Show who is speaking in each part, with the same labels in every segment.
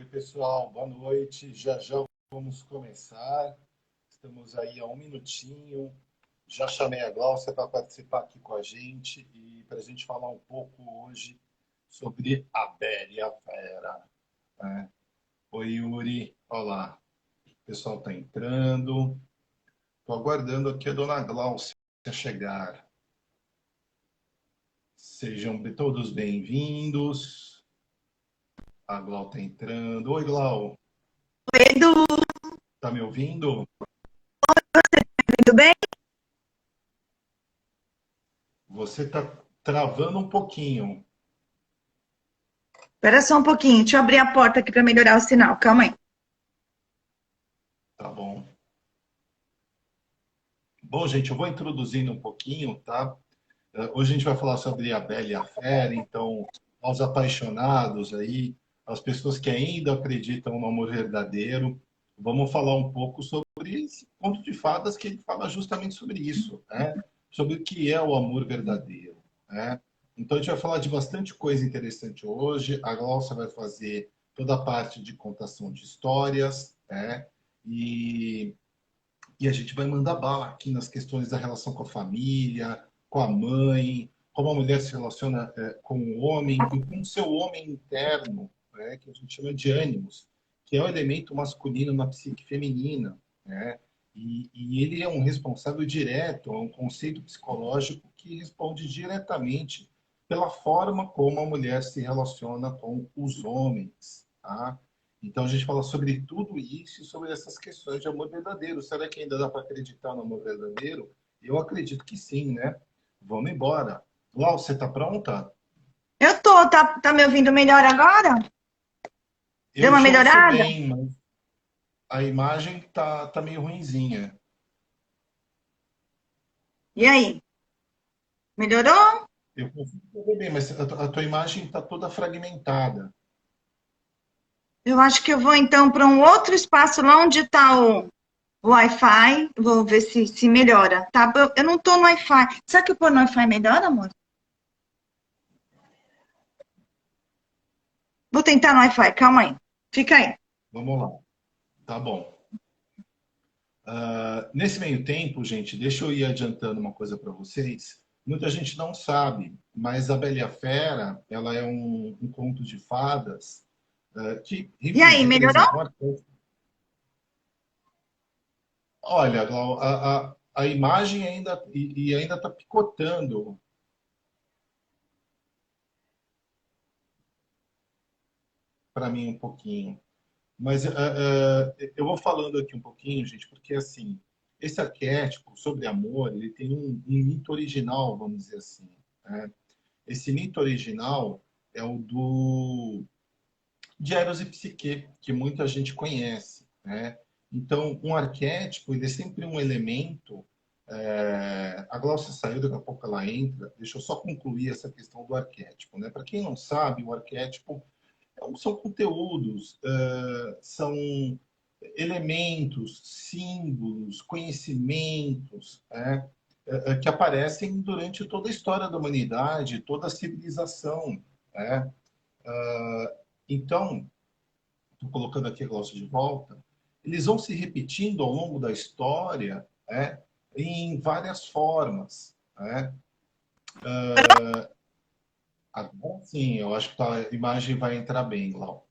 Speaker 1: pessoal, boa noite. Já já vamos começar. Estamos aí a um minutinho. Já chamei a Gláucia para participar aqui com a gente e para a gente falar um pouco hoje sobre a Bela e a Fera, né? Oi, Yuri. Olá. O pessoal está entrando. Estou aguardando aqui a dona Gláucia chegar. Sejam todos bem-vindos. A Glau está entrando. Oi, Glau.
Speaker 2: Oi, Edu,
Speaker 1: Tá me ouvindo?
Speaker 2: tudo bem?
Speaker 1: Você está travando um pouquinho.
Speaker 2: Espera só um pouquinho, deixa eu abrir a porta aqui para melhorar o sinal, calma aí.
Speaker 1: Tá bom. Bom, gente, eu vou introduzindo um pouquinho, tá? Hoje a gente vai falar sobre a Bela e a Fera, então, aos apaixonados aí, as pessoas que ainda acreditam no amor verdadeiro, vamos falar um pouco sobre esse conto de fadas que ele fala justamente sobre isso, né? Sobre o que é o amor verdadeiro, né? Então, a gente vai falar de bastante coisa interessante hoje. A Glaucia vai fazer toda a parte de contação de histórias, né? E a gente vai mandar bala aqui nas questões da relação com a família, com a mãe, como a mulher se relaciona com o homem e com o seu homem interno, né, que a gente chama de ânimos, que é o elemento masculino na psique feminina, né? E ele é um responsável direto, é um conceito psicológico que responde diretamente pela forma como a mulher se relaciona com os homens, tá? Então a gente fala sobre tudo isso e sobre essas questões de amor verdadeiro. Será que ainda dá para acreditar no amor verdadeiro? Eu acredito que sim, né? Vamos embora. Lau, você está pronta?
Speaker 2: Eu tô, tá me ouvindo melhor agora? Deu
Speaker 1: Eu
Speaker 2: uma
Speaker 1: te ouço
Speaker 2: melhorada?
Speaker 1: bem, mas a imagem tá meio ruinzinha.
Speaker 2: E aí? Melhorou?
Speaker 1: Eu consigo ver bem, mas a tua imagem está toda fragmentada.
Speaker 2: Eu acho que eu vou então para um outro espaço lá onde está o Wi-Fi. Vou ver se melhora, tá? Eu não tô no Wi-Fi. Será que eu pôr no Wi-Fi melhora, amor? Vou tentar no Wi-Fi, calma aí. Fica aí.
Speaker 1: Vamos lá. Tá bom. Nesse meio tempo, gente, deixa eu ir adiantando uma coisa para vocês. Muita gente não sabe, mas a Bela e a Fera, ela é um conto de fadas que
Speaker 2: E aí, melhorou?
Speaker 1: representa um arquétipo. Olha, Glau, a imagem ainda ainda está picotando para mim um pouquinho. Mas eu vou falando aqui um pouquinho, gente, porque assim, esse arquétipo sobre amor, ele tem um mito original, vamos dizer assim, né? Esse mito original é o de Eros e Psique, que muita gente conhece, né? Então, um arquétipo, ele é sempre um elemento. A Glaucia saiu, daqui a pouco ela entra. Deixa eu só concluir essa questão do arquétipo, né? Para quem não sabe, o arquétipo são conteúdos, são elementos, símbolos, conhecimentos, né? Que aparecem durante toda a história da humanidade, toda a civilização, né? Então, estou colocando aqui a Glaucia de volta, eles vão se repetindo ao longo da história, né, em várias formas, né? Agora sim, eu acho que a imagem vai entrar bem, Glau.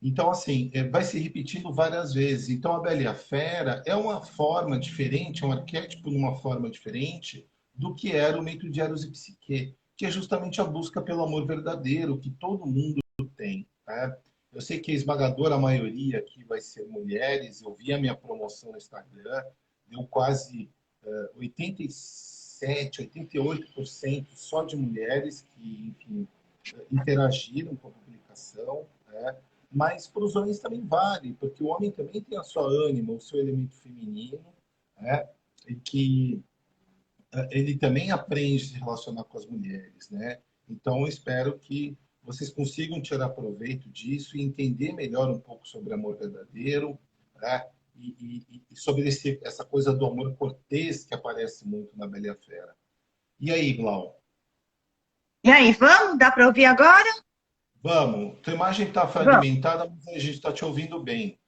Speaker 1: Então, assim, vai se repetindo várias vezes. Então, a Bela e a Fera é uma forma diferente, é um arquétipo numa forma diferente do que era o mito de Eros e Psique, que é justamente a busca pelo amor verdadeiro, que todo mundo tem, né? Eu sei que a esmagadora maioria aqui vai ser mulheres. Eu vi a minha promoção no Instagram, deu quase 87, 88% só de mulheres que, enfim, interagiram com a publicação, né? Mas para os homens também vale, porque o homem também tem a sua ânima, o seu elemento feminino, né? E que ele também aprende a se relacionar com as mulheres, né? Então, eu espero que vocês consigam tirar proveito disso e entender melhor um pouco sobre amor verdadeiro, né? E sobre essa coisa do amor cortês que aparece muito na Bela e a Fera. E aí, Glau?
Speaker 2: E aí, vamos? Dá para ouvir agora?
Speaker 1: Vamos. Tua imagem está
Speaker 2: Vamos,
Speaker 1: fragmentada, mas a gente está te ouvindo bem.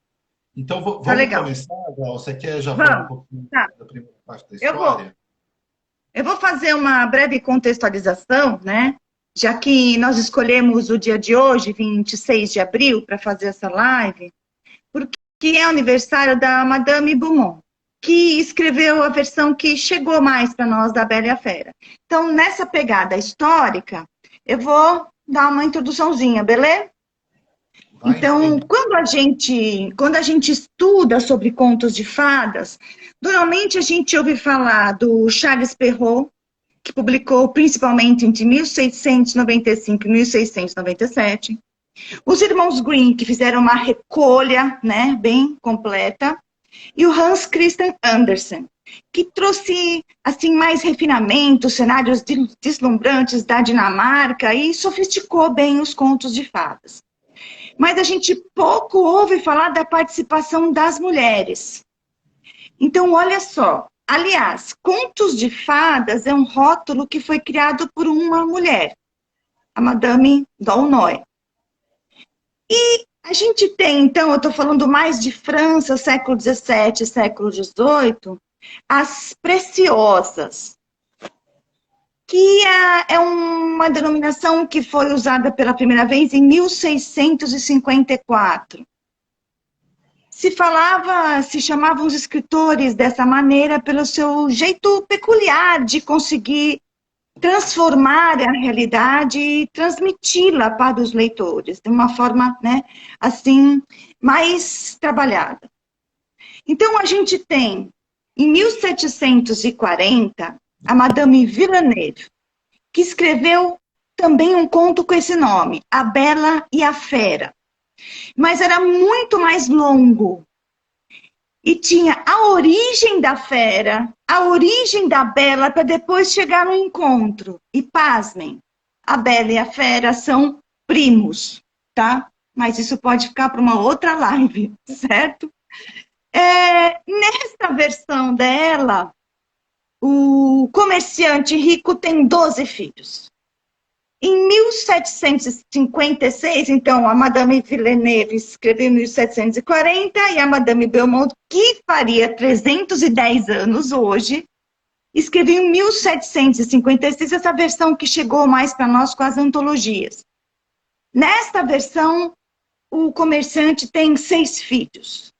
Speaker 1: Então,
Speaker 2: tá
Speaker 1: vamos
Speaker 2: legal.
Speaker 1: começar, Gal? Você quer já falar um
Speaker 2: Vamos,
Speaker 1: pouquinho
Speaker 2: tá.
Speaker 1: da primeira parte da
Speaker 2: Eu vou.
Speaker 1: história?
Speaker 2: Eu vou fazer uma breve contextualização, né? Já que nós escolhemos o dia de hoje, 26 de abril, para fazer essa live, porque é aniversário da Madame Beaumont, que escreveu a versão que chegou mais para nós da Bela e a Fera. Então, nessa pegada histórica, eu vou dar uma introduçãozinha, beleza?
Speaker 1: Vai em
Speaker 2: Então,
Speaker 1: frente.
Speaker 2: quando a gente estuda sobre contos de fadas, normalmente a gente ouve falar do Charles Perrault, que publicou principalmente entre 1695 e 1697. Os irmãos Grimm, que fizeram uma recolha, né, bem completa. E o Hans Christian Andersen, que trouxe assim mais refinamento, cenários deslumbrantes da Dinamarca e sofisticou bem os contos de fadas. Mas a gente pouco ouve falar da participação das mulheres. Então, olha só. Aliás, contos de fadas é um rótulo que foi criado por uma mulher, a Madame d'Aulnoy. E a gente tem, então, eu estou falando mais de França, século XVII, século XVIII, as preciosas, que é uma denominação que foi usada pela primeira vez em 1654. Se chamavam os escritores dessa maneira pelo seu jeito peculiar de conseguir transformar a realidade e transmiti-la para os leitores, de uma forma, né, assim, mais trabalhada. Então, a gente tem, em 1740, a Madame Villeneuve, que escreveu também um conto com esse nome, A Bela e a Fera. Mas era muito mais longo. E tinha a origem da fera, a origem da Bela, para depois chegar no encontro. E pasmem, a Bela e a Fera são primos, tá? Mas isso pode ficar para uma outra live, certo? Nesta versão dela, o comerciante rico tem 12 filhos. Em 1756, então, a Madame Villeneuve escreveu em 1740 e a Madame Beaumont, que faria 310 anos hoje, escreveu em 1756 essa versão que chegou mais para nós com as antologias. Nesta versão, o comerciante tem 6 filhos.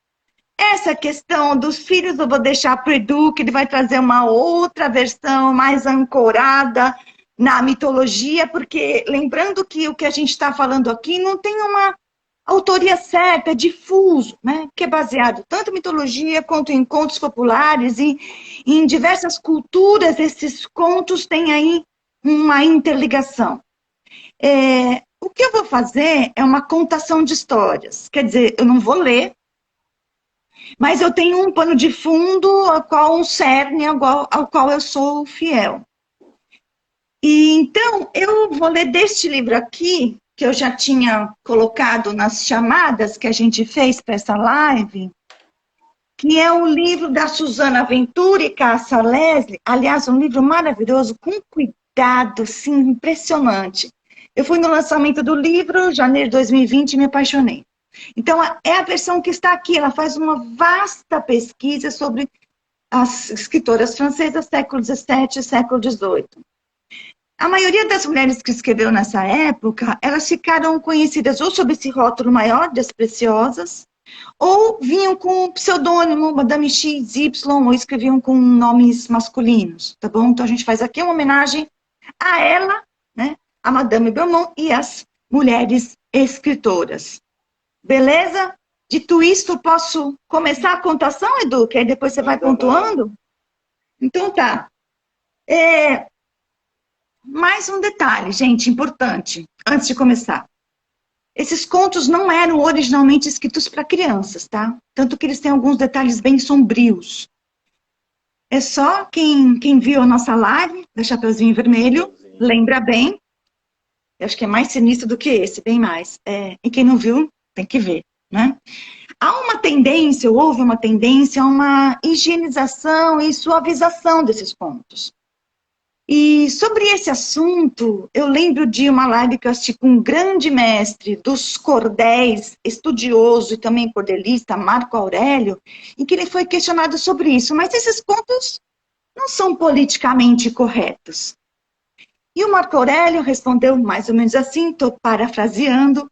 Speaker 2: Essa questão dos filhos eu vou deixar para o Edu, que ele vai trazer uma outra versão mais ancorada na mitologia, porque lembrando que o que a gente está falando aqui não tem uma autoria certa, é difuso, né? Que é baseado tanto em mitologia quanto em contos populares e em diversas culturas esses contos têm aí uma interligação. O que eu vou fazer é uma contação de histórias, quer dizer, eu não vou ler, mas eu tenho um pano de fundo ao qual um cerne ao qual eu sou fiel. E então, eu vou ler deste livro aqui, que eu já tinha colocado nas chamadas que a gente fez para essa live, que é o livro da Susana Ventura e Cássia Leslie, aliás, um livro maravilhoso, com cuidado, sim, impressionante. Eu fui no lançamento do livro, janeiro de 2020, e me apaixonei. Então, é a versão que está aqui, ela faz uma vasta pesquisa sobre as escritoras francesas século XVII e século XVIII. A maioria das mulheres que escreveu nessa época, elas ficaram conhecidas ou sob esse rótulo maior das preciosas, ou vinham com o pseudônimo Madame XY, ou escreviam com nomes masculinos, tá bom? Então a gente faz aqui uma homenagem a ela, né, a Madame Beaumont e as mulheres escritoras. Beleza? Dito isto, posso começar a contação, Edu? Que aí depois você vai pontuando? Então tá. Mais um detalhe, gente, importante, antes de começar. Esses contos não eram originalmente escritos para crianças, tá? Tanto que eles têm alguns detalhes bem sombrios. É só quem viu a nossa live, da Chapeuzinho Vermelho, lembra bem. Eu acho que é mais sinistro do que esse, bem mais. E quem não viu, tem que ver, né? Há uma tendência, ou houve uma tendência, a uma higienização e suavização desses contos. E sobre esse assunto, eu lembro de uma live que eu assisti com um grande mestre dos cordéis, estudioso e também cordelista, Marco Aurélio, em que ele foi questionado sobre isso. Mas esses contos não são politicamente corretos. E o Marco Aurélio respondeu mais ou menos assim, estou parafraseando,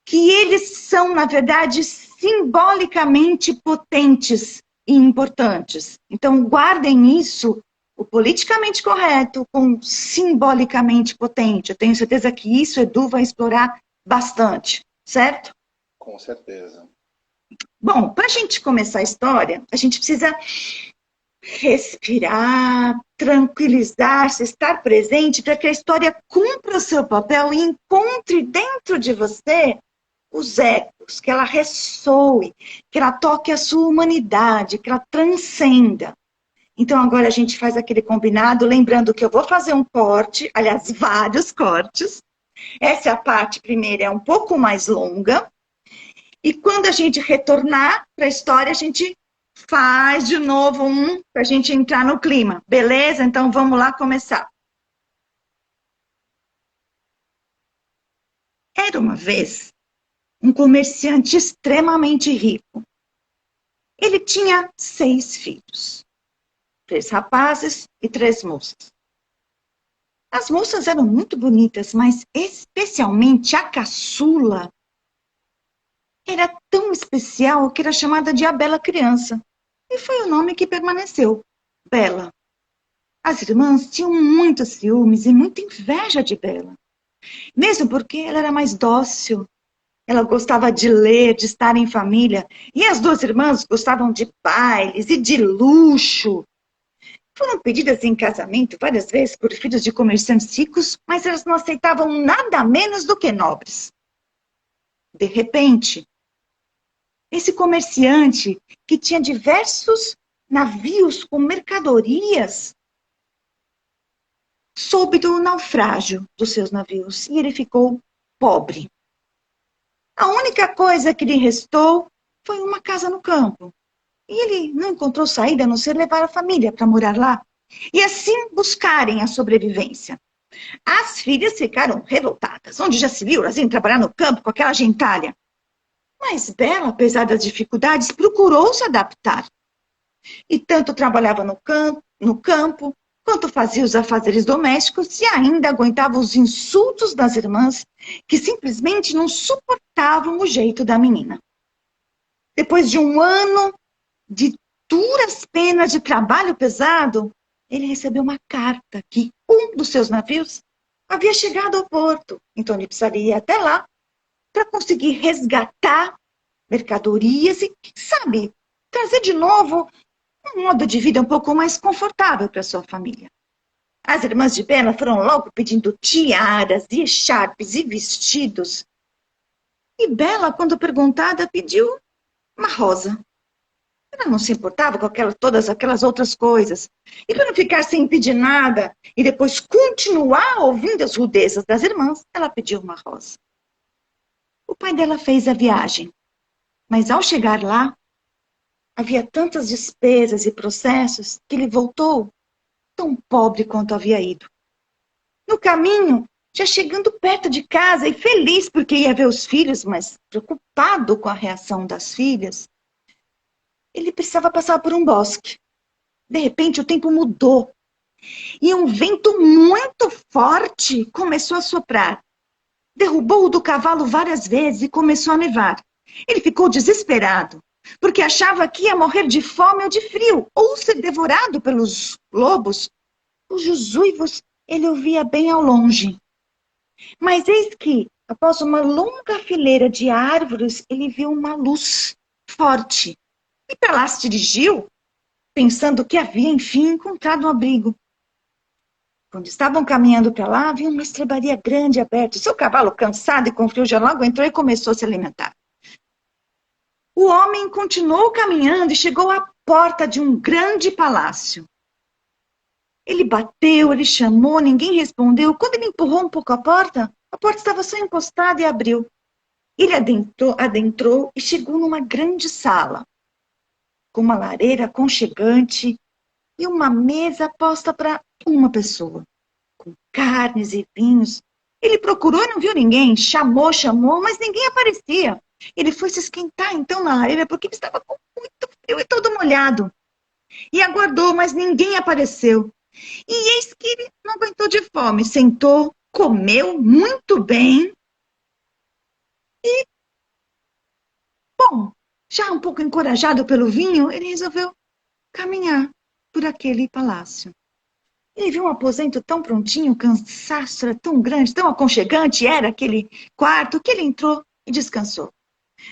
Speaker 2: que eles são, na verdade, simbolicamente potentes e importantes. Então, guardem isso, o politicamente correto com simbolicamente potente. Eu tenho certeza que isso Edu vai explorar bastante, certo?
Speaker 1: Com certeza.
Speaker 2: Bom, para a gente começar a história, a gente precisa respirar, tranquilizar-se, estar presente para que a história cumpra o seu papel e encontre dentro de você os ecos, que ela ressoe, que ela toque a sua humanidade, que ela transcenda. Então agora a gente faz aquele combinado, lembrando que eu vou fazer um corte, aliás, vários cortes. Essa é a parte primeira, é um pouco mais longa. E quando a gente retornar para a história, a gente faz de novo um para a gente entrar no clima. Beleza? Então vamos lá começar. Era uma vez um comerciante extremamente rico. Ele tinha 6 filhos, 3 rapazes e 3 moças. As moças eram muito bonitas, mas especialmente a caçula era tão especial que era chamada de a Bela Criança. E foi o nome que permaneceu, Bela. As irmãs tinham muitos ciúmes e muita inveja de Bela. Mesmo porque ela era mais dócil. Ela gostava de ler, de estar em família. E as 2 irmãs gostavam de bailes e de luxo. Foram pedidas em casamento várias vezes por filhos de comerciantes ricos, mas elas não aceitavam nada menos do que nobres. De repente, esse comerciante, que tinha diversos navios com mercadorias, soube do naufrágio dos seus navios e ele ficou pobre. A única coisa que lhe restou foi uma casa no campo. E ele não encontrou saída a não ser levar a família para morar lá. E assim buscarem a sobrevivência. As filhas ficaram revoltadas. Onde já se viu elas iam trabalhar no campo com aquela gentalha? Mas Bela, apesar das dificuldades, procurou se adaptar. E tanto trabalhava no campo, quanto fazia os afazeres domésticos e ainda aguentava os insultos das irmãs, que simplesmente não suportavam o jeito da menina. Depois de um ano de duras penas de trabalho pesado, ele recebeu uma carta que um dos seus navios havia chegado ao porto. Então ele precisaria ir até lá para conseguir resgatar mercadorias e, quem sabe, trazer de novo um modo de vida um pouco mais confortável para sua família. As irmãs de Bela foram logo pedindo tiaras e echarpes e vestidos. E Bela, quando perguntada, pediu uma rosa. Ela não se importava com todas aquelas outras coisas. E para não ficar sem pedir nada e depois continuar ouvindo as rudezas das irmãs, ela pediu uma rosa. O pai dela fez a viagem, mas ao chegar lá, havia tantas despesas e processos que ele voltou tão pobre quanto havia ido. No caminho, já chegando perto de casa e feliz porque ia ver os filhos, mas preocupado com a reação das filhas, ele precisava passar por um bosque. De repente, o tempo mudou e um vento muito forte começou a soprar. Derrubou-o do cavalo várias vezes e começou a nevar. Ele ficou desesperado, porque achava que ia morrer de fome ou de frio, ou ser devorado pelos lobos, cujos uivos ele ouvia bem ao longe. Mas eis que, após uma longa fileira de árvores, ele viu uma luz forte. E para lá se dirigiu, pensando que havia, enfim, encontrado um abrigo. Quando estavam caminhando para lá, viu uma estrebaria grande aberta. Seu cavalo, cansado e com frio, já logo entrou e começou a se alimentar. O homem continuou caminhando e chegou à porta de um grande palácio. Ele bateu, ele chamou, ninguém respondeu. Quando ele empurrou um pouco a porta estava só encostada e abriu. Ele adentrou e chegou numa grande sala, com uma lareira aconchegante e uma mesa posta para uma pessoa, com carnes e vinhos. Ele procurou e não viu ninguém, chamou, mas ninguém aparecia. Ele foi se esquentar então na lareira porque ele estava com muito frio e todo molhado. E aguardou, mas ninguém apareceu. E eis que ele não aguentou de fome, sentou, comeu muito bem. Bom, já um pouco encorajado pelo vinho, ele resolveu caminhar por aquele palácio. Ele viu um aposento tão prontinho, o cansaço era tão grande, tão aconchegante era aquele quarto, que ele entrou e descansou.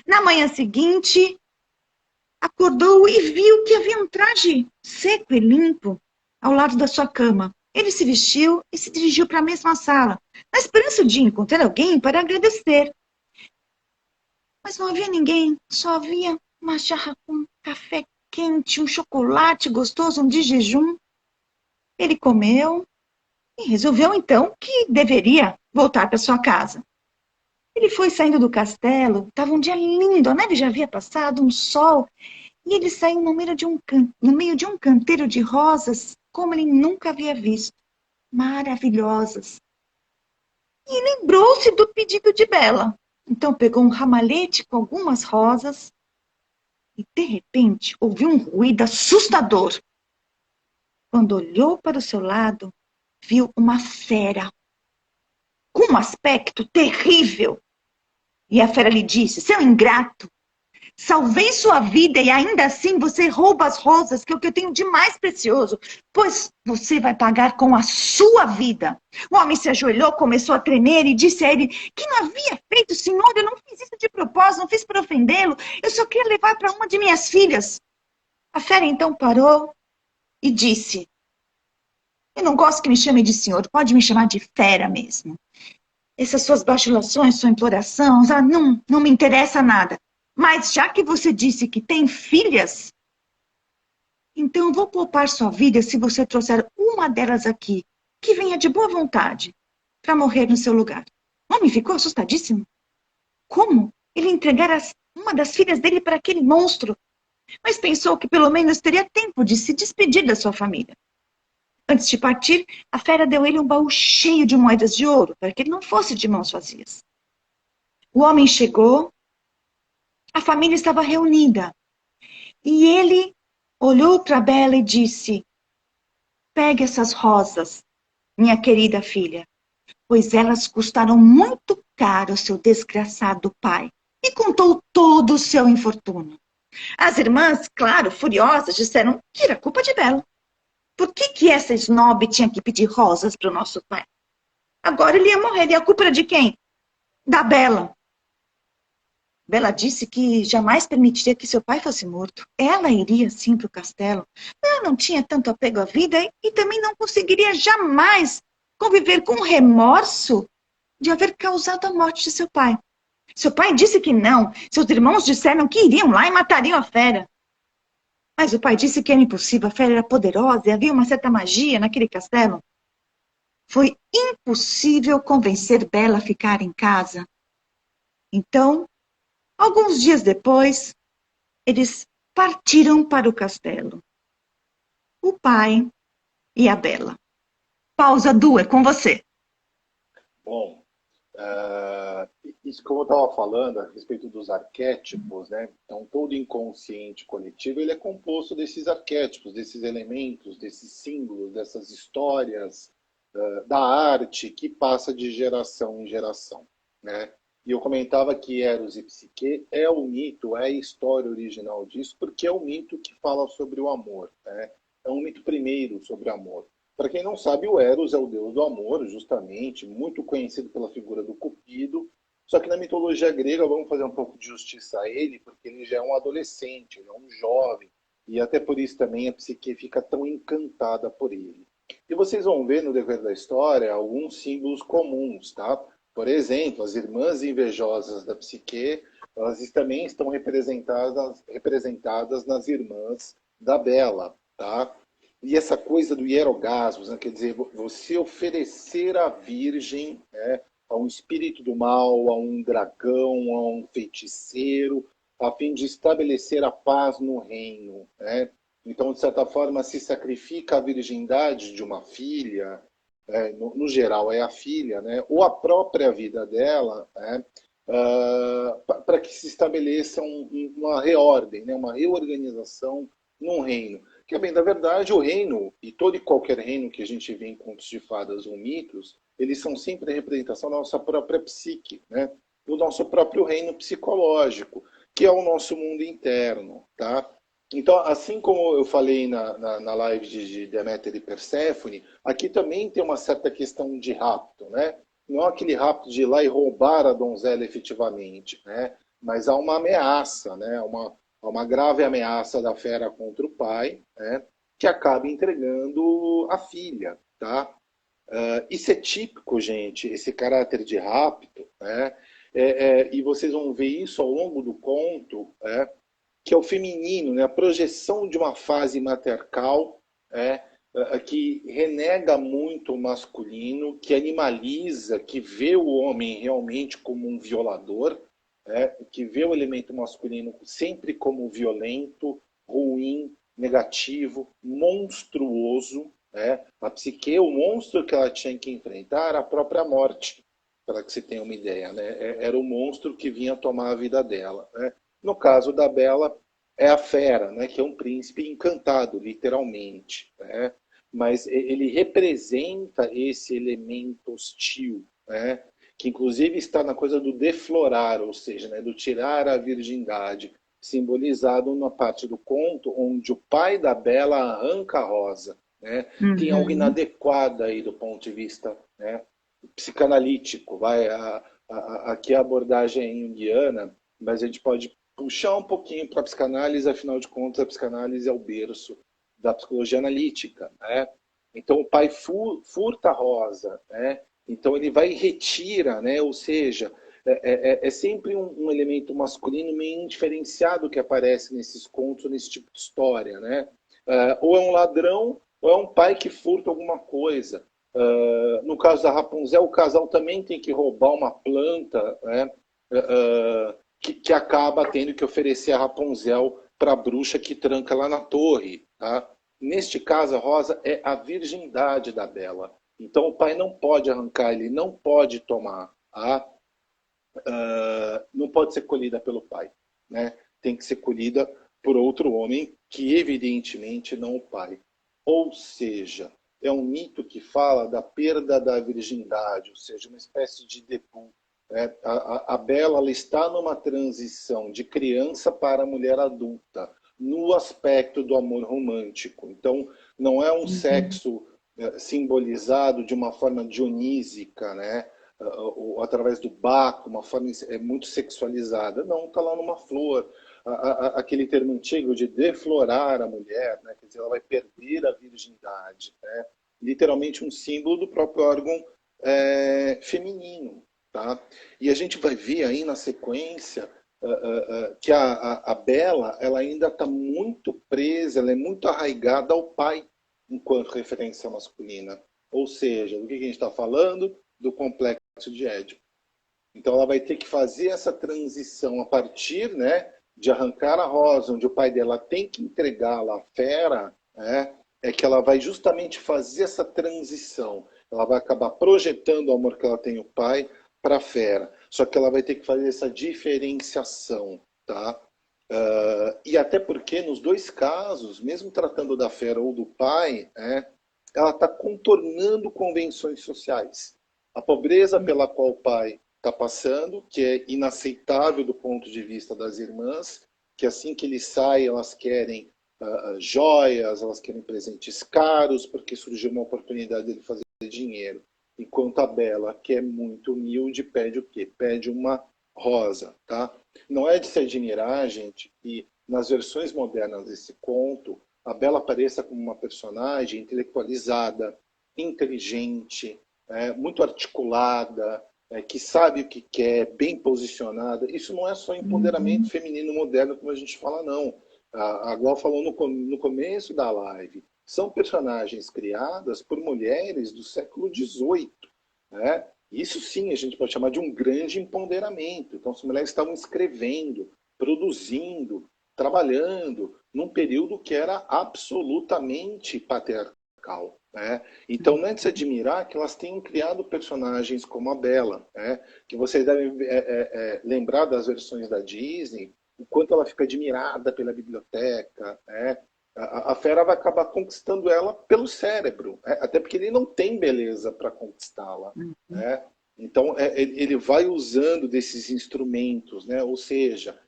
Speaker 2: Na manhã seguinte, acordou e viu que havia um traje seco e limpo ao lado da sua cama. Ele se vestiu e se dirigiu para a mesma sala, na esperança de encontrar alguém para agradecer. Mas não havia ninguém, só havia uma jarra com café quente, um chocolate gostoso, um de jejum. Ele comeu e resolveu então que deveria voltar para sua casa. Ele foi saindo do castelo, estava um dia lindo, a neve já havia passado, um sol, e ele saiu no meio de um canteiro de rosas como ele nunca havia visto, maravilhosas. E lembrou-se do pedido de Bela. Então pegou um ramalhete com algumas rosas e, de repente, ouviu um ruído assustador. Quando olhou para o seu lado, viu uma fera com um aspecto terrível. E a fera lhe disse: seu ingrato, salvei sua vida e ainda assim você rouba as rosas, que é o que eu tenho de mais precioso, pois você vai pagar com a sua vida. O homem se ajoelhou, começou a tremer e disse a ele que não havia feito, senhor, eu não fiz isso de propósito, não fiz para ofendê-lo, eu só queria levar para uma de minhas filhas. A fera então parou e disse: eu não gosto que me chame de senhor, pode me chamar de fera mesmo. Essas suas bajulações, sua imploração, não me interessa nada. Mas já que você disse que tem filhas, então eu vou poupar sua vida se você trouxer uma delas aqui, que venha de boa vontade, para morrer no seu lugar. O homem ficou assustadíssimo. Como? Ele entregara uma das filhas dele para aquele monstro? Mas pensou que pelo menos teria tempo de se despedir da sua família. Antes de partir, a fera deu a ele um baú cheio de moedas de ouro, para que ele não fosse de mãos vazias. O homem chegou, a família estava reunida, e ele olhou para Bela e disse: pegue essas rosas, minha querida filha, pois elas custaram muito caro ao seu desgraçado pai. E contou todo o seu infortúnio. As irmãs, claro, furiosas, disseram que era culpa de Bela. Por que essa snob tinha que pedir rosas para o nosso pai? Agora ele ia morrer. E a culpa era de quem? Da Bela. Bela disse que jamais permitiria que seu pai fosse morto. Ela iria sim para o castelo. Ela não tinha tanto apego à vida e também não conseguiria jamais conviver com o remorso de haver causado a morte de seu pai. Seu pai disse que não. Seus irmãos disseram que iriam lá e matariam a fera. Mas o pai disse que era impossível. A fera era poderosa e havia uma certa magia naquele castelo. Foi impossível convencer Bela a ficar em casa. Então, alguns dias depois, eles partiram para o castelo. O pai e a Bela. Pausa, Du, é com você.
Speaker 3: Bom, isso como eu estava falando a respeito dos arquétipos, né? Então, todo inconsciente coletivo ele é composto desses arquétipos, desses elementos, desses símbolos, dessas histórias da arte que passa de geração em geração, né? E eu comentava que Eros e Psique é o mito, é a história original disso, porque é o mito que fala sobre o amor, né? É um mito primeiro sobre o amor. Para quem não sabe, o Eros é o deus do amor, justamente, muito conhecido pela figura do Cupido. Só que na mitologia grega, vamos fazer um pouco de justiça a ele, porque ele já é um adolescente, ele é um jovem, e até por isso também a Psique fica tão encantada por ele. E vocês vão ver no decorrer da história alguns símbolos comuns, tá? Por exemplo, as irmãs invejosas da Psique, elas também estão representadas nas irmãs da Bela, tá? E essa coisa do hierogasmos, né? Quer dizer, você oferecer à virgem, né, a um espírito do mal, a um dragão, a um feiticeiro, a fim de estabelecer a paz no reino, né? Então, de certa forma, se sacrifica a virgindade de uma filha, no geral é a filha, né, ou a própria vida dela, né, para que se estabeleça uma reordem, né, uma reorganização num reino. Que, bem, na verdade, o reino, e todo e qualquer reino que a gente vê em contos de fadas ou mitos, eles são sempre a representação da nossa própria psique, né, do nosso próprio reino psicológico, que é o nosso mundo interno, tá? Então, assim como eu falei na live de Deméter e Perséfone, aqui também tem uma certa questão de rapto, né? Não é aquele rapto de ir lá e roubar a donzela efetivamente, né? Mas há uma ameaça, né? Uma grave ameaça da fera contra o pai, né? Que acaba entregando a filha, tá? Isso é típico, gente, esse caráter de rapto, né? E vocês vão ver isso ao longo do conto, que é o feminino, né? A projeção de uma fase matriarcal, que renega muito o masculino, que animaliza, que vê o homem realmente como um violador, que vê o elemento masculino sempre como violento, ruim, negativo, monstruoso. A psique, o monstro que ela tinha que enfrentar era a própria morte, para que você tenha uma ideia, né? Era o monstro que vinha tomar a vida dela, né? No caso da Bela, é a fera, né? Que é um príncipe encantado, literalmente, né? Mas ele representa esse elemento hostil, né? Que inclusive está na coisa do deflorar, ou seja, né? Do tirar a virgindade, simbolizado na parte do conto onde o pai da Bela arranca a rosa, né? Tem algo inadequado aí do ponto de vista, né, psicanalítico. Aqui a abordagem é junguiana, mas a gente pode puxar um pouquinho para a psicanálise, afinal de contas a psicanálise é o berço da psicologia analítica, né? Então o pai furta a rosa, né? Então ele vai e retira, né? Ou seja, é sempre um elemento masculino meio indiferenciado que aparece nesses contos, nesse tipo de história, né? Ou é um ladrão, ou é um pai que furta alguma coisa. No caso da Rapunzel, o casal também tem que roubar uma planta, né? Que acaba tendo que oferecer a Rapunzel para a bruxa que tranca lá na torre. Tá? Neste caso, a rosa é a virgindade da Bela. Então o pai não pode arrancar, ele não pode tomar. Tá? Não pode ser colhida pelo pai. Né? Tem que ser colhida por outro homem, que evidentemente não o pai. Ou seja, é um mito que fala da perda da virgindade, ou seja, uma espécie de debut. A Bela ela está numa transição de criança para mulher adulta, no aspecto do amor romântico. Então, não é um sexo simbolizado de uma forma dionísica, né? Ou através do Baco, uma forma muito sexualizada. Não, está lá numa flor. Aquele termo antigo de deflorar a mulher, né? Quer dizer, ela vai perder a virgindade. Né? Literalmente um símbolo do próprio órgão feminino. Tá? E a gente vai ver aí na sequência que a Bela ela ainda está muito presa, ela é muito arraigada ao pai enquanto referência masculina. Ou seja, do que a gente está falando? Do complexo de Édipo. Então ela vai ter que fazer essa transição a partir, né, de arrancar a rosa, onde o pai dela tem que entregá-la à fera, né, é que ela vai justamente fazer essa transição. Ela vai acabar projetando o amor que ela tem ao pai para a fera. Só que ela vai ter que fazer essa diferenciação, tá? E até porque nos dois casos, mesmo tratando da fera ou do pai, ela está contornando convenções sociais. A pobreza pela qual o pai está passando, que é inaceitável do ponto de vista das irmãs, que assim que ele sai, elas querem joias, elas querem presentes caros, porque surgiu uma oportunidade de ele fazer dinheiro. Enquanto a Bela, que é muito humilde, pede o quê? Pede uma rosa, tá? Não é de se admirar, gente, que nas versões modernas desse conto, a Bela apareça como uma personagem intelectualizada, inteligente, muito articulada, que sabe o que quer, bem posicionada. Isso não é só empoderamento feminino moderno, como a gente fala, não. A Glau falou no começo da live. São personagens criadas por mulheres do século XVIII. Né? Isso sim a gente pode chamar de um grande empoderamento. Então, as mulheres estavam escrevendo, produzindo, trabalhando num período que era absolutamente patriarcal. Né? Então, não é de se admirar que elas tenham criado personagens como a Bela, né? Que vocês devem lembrar das versões da Disney, o quanto ela fica admirada pela biblioteca, né? A fera vai acabar conquistando ela pelo cérebro, né? Até porque ele não tem beleza para conquistá-la. Né? Então, ele vai usando desses instrumentos, né? Ou seja,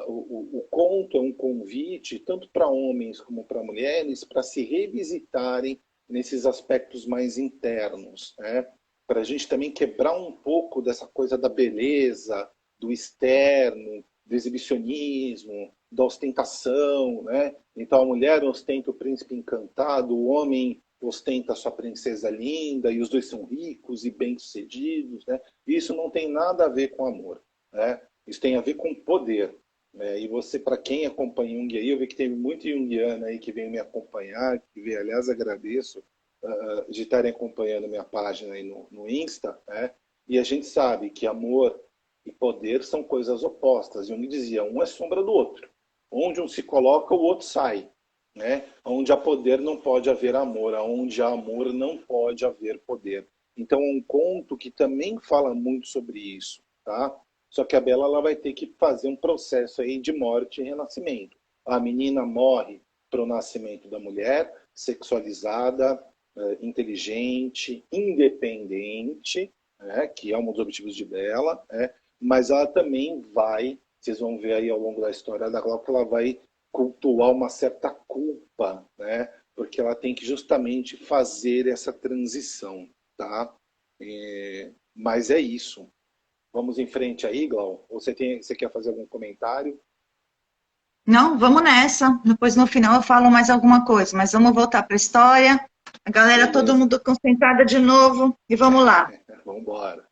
Speaker 3: o conto é um convite tanto para homens como para mulheres para se revisitarem nesses aspectos mais internos, né? Para a gente também quebrar um pouco dessa coisa da beleza, do externo, do exibicionismo, da ostentação, né? Então a mulher ostenta o príncipe encantado, o homem ostenta a sua princesa linda, e os dois são ricos e bem-sucedidos, né? Isso não tem nada a ver com amor, né? Isso tem a ver com poder. Né? E você, para quem acompanha Jung aí, eu vi que tem muito junguiano aí que vem me acompanhar, que vem, aliás, agradeço de estarem acompanhando minha página aí no Insta, né? E a gente sabe que amor e poder são coisas opostas. Jung dizia, um é sombra do outro. Onde um se coloca, o outro sai. Né? Onde há poder não pode haver amor, onde há amor não pode haver poder. Então é um conto que também fala muito sobre isso, tá? Só que a Bela ela vai ter que fazer um processo aí de morte e renascimento. A menina morre para o nascimento da mulher, sexualizada, inteligente, independente, né? Que é um dos objetivos de Bela, né? Mas ela também vai, vocês vão ver aí ao longo da história da Glauca, ela vai cultuar uma certa culpa, né? Porque ela tem que justamente fazer essa transição, tá? Mas é isso. Vamos em frente aí, Glau? Ou você quer fazer algum comentário?
Speaker 2: Não, vamos nessa. Depois no final eu falo mais alguma coisa, mas vamos voltar para a história. A galera,
Speaker 3: Beleza.
Speaker 2: todo mundo concentrada de novo e vamos lá.
Speaker 3: Vamos embora.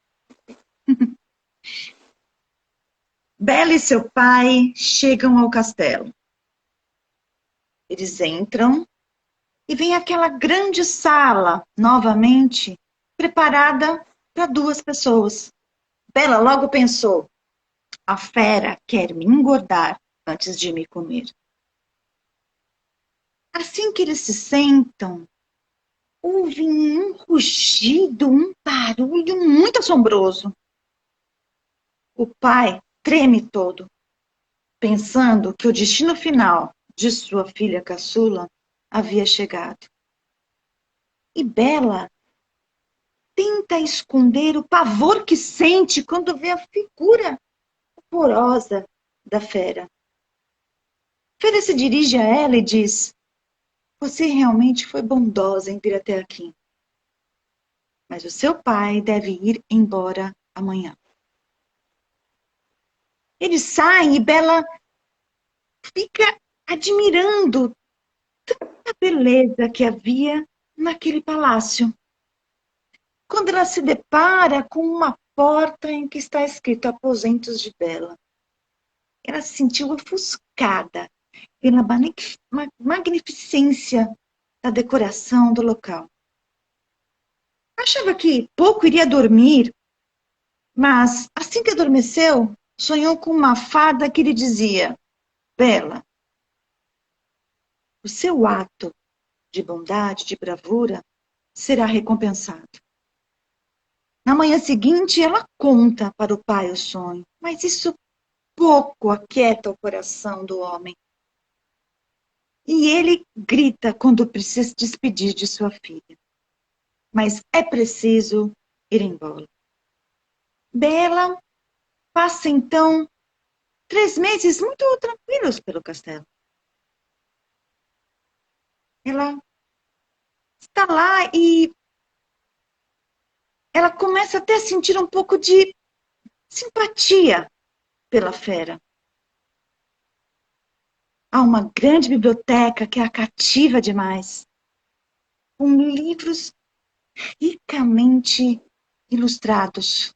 Speaker 2: Bela e seu pai chegam ao castelo. Eles entram e vem aquela grande sala, novamente, preparada para 2 pessoas. Bela logo pensou, a fera quer me engordar antes de me comer. Assim que eles se sentam, houve um rugido, um barulho muito assombroso. O pai treme todo, pensando que o destino final de sua filha caçula havia chegado. E Bela tenta esconder o pavor que sente quando vê a figura horrorosa da fera. A fera se dirige a ela e diz, você realmente foi bondosa em vir até aqui. Mas o seu pai deve ir embora amanhã. Eles saem e Bela fica admirando tanta beleza que havia naquele palácio. Quando ela se depara com uma porta em que está escrito Aposentos de Bela, ela se sentiu ofuscada pela magnificência da decoração do local. Achava que pouco iria dormir, mas assim que adormeceu, sonhou com uma fada que lhe dizia, Bela, o seu ato de bondade, de bravura, será recompensado. Na manhã seguinte, ela conta para o pai o sonho, mas isso pouco aquieta o coração do homem. E ele grita quando precisa se despedir de sua filha. Mas é preciso ir embora. Bela passa, então, 3 meses muito tranquilos pelo castelo. Ela está lá e ela começa até a sentir um pouco de simpatia pela fera. Há uma grande biblioteca que a cativa demais, com livros ricamente ilustrados.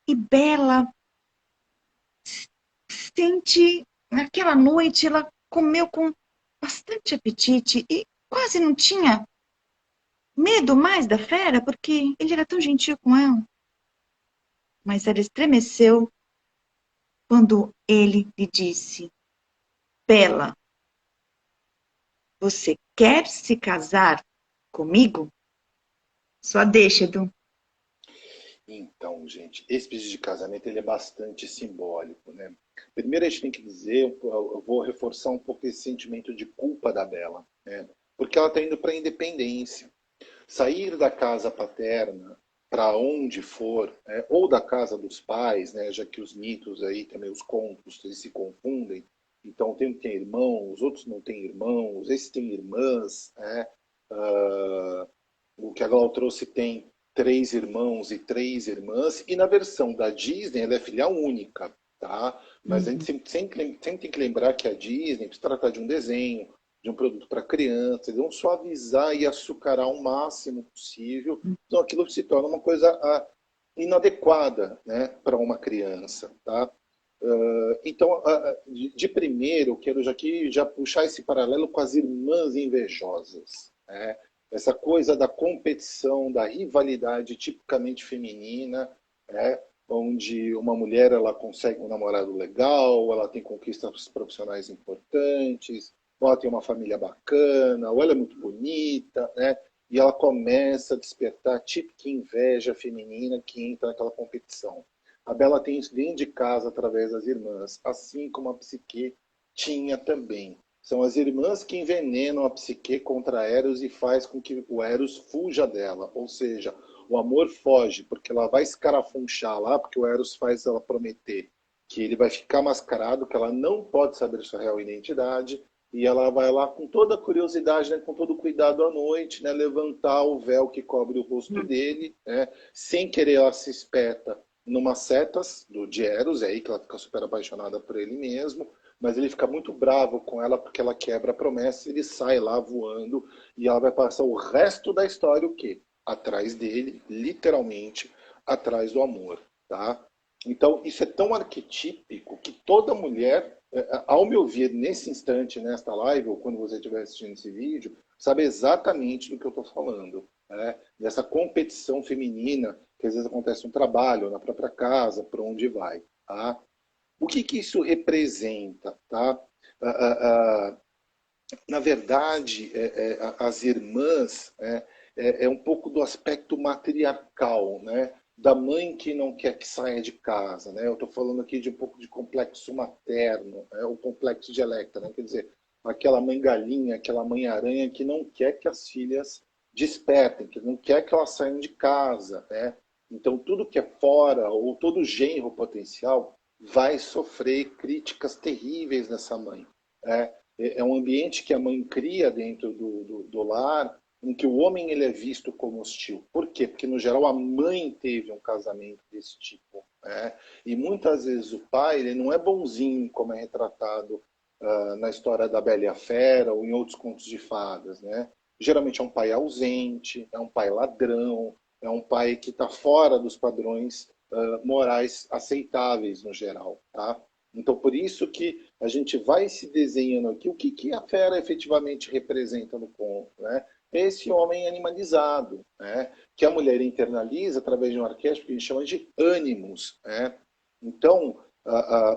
Speaker 2: E Bela sente, naquela noite, ela comeu com bastante apetite e quase não tinha medo mais da fera, porque ele era tão gentil com ela. Mas ela estremeceu quando ele lhe disse: Bela, você quer se casar comigo? Só deixa, Edu.
Speaker 3: Então, gente, esse pedido de casamento ele é bastante simbólico, né? Primeiro a gente tem que dizer, eu vou reforçar um pouco esse sentimento de culpa da Bela, né? Porque ela está indo para a independência. Sair da casa paterna para onde for, né? Ou da casa dos pais, né? Já que os mitos aí, também os contos, eles se confundem. Então, tem que ter irmãos, os outros não têm irmãos, esses têm irmãs, né? O que a Glau trouxe tem 3 irmãos e 3 irmãs, e na versão da Disney ela é filha única, tá? Mas a gente sempre tem que lembrar que a Disney se trata de um desenho, de um produto para criança, eles vão suavizar e açucarar o máximo possível, então aquilo se torna uma coisa inadequada, né, para uma criança, tá? Então, de primeiro, eu quero já puxar esse paralelo com as irmãs invejosas, né? Essa coisa da competição, da rivalidade tipicamente feminina, né? Onde uma mulher ela consegue um namorado legal, ela tem conquistas profissionais importantes, ou ela tem uma família bacana, ou ela é muito bonita, né? E ela começa a despertar a típica inveja feminina que entra naquela competição. A Bela tem isso dentro de casa através das irmãs, assim como a Psique tinha também. São as irmãs que envenenam a Psique contra Eros e faz com que o Eros fuja dela. Ou seja, o amor foge, porque ela vai escarafunchar lá, porque o Eros faz ela prometer que ele vai ficar mascarado, que ela não pode saber sua real identidade, e ela vai lá com toda a curiosidade, né, com todo o cuidado à noite, né, levantar o véu que cobre o rosto dele, né, sem querer ela se espeta numas setas de Eros, é aí que ela fica super apaixonada por ele mesmo, mas ele fica muito bravo com ela porque ela quebra a promessa e ele sai lá voando e ela vai passar o resto da história o quê? Atrás dele, literalmente, atrás do amor, tá? Então, isso é tão arquetípico que toda mulher, ao me ver nesse instante, nesta live, ou quando você estiver assistindo esse vídeo, sabe exatamente do que eu estou falando, né? Dessa competição feminina que às vezes acontece no trabalho, na própria casa, por onde vai, tá? O que isso representa, tá? Na verdade, as irmãs é um pouco do aspecto matriarcal, né? Da mãe que não quer que saia de casa, né? Eu estou falando aqui de um pouco de complexo materno, né? O complexo de Electra, né? Quer dizer, aquela mãe galinha, aquela mãe aranha que não quer que as filhas despertem, que não quer que elas saiam de casa, né? Então, tudo que é fora, ou todo genro potencial, vai sofrer críticas terríveis dessa mãe, né? É um ambiente que a mãe cria dentro do lar, em que o homem ele é visto como hostil. Por quê? Porque, no geral, a mãe teve um casamento desse tipo, né? E muitas vezes o pai ele não é bonzinho, como é retratado na história da Bela e a Fera ou em outros contos de fadas, né? Geralmente é um pai ausente, é um pai ladrão, é um pai que está fora dos padrões morais aceitáveis no geral, tá? Então, por isso que a gente vai se desenhando aqui o que a fera efetivamente representa no conto, né? Esse homem animalizado, né? Que a mulher internaliza através de um arquétipo que a gente chama de ânimos, né? Então,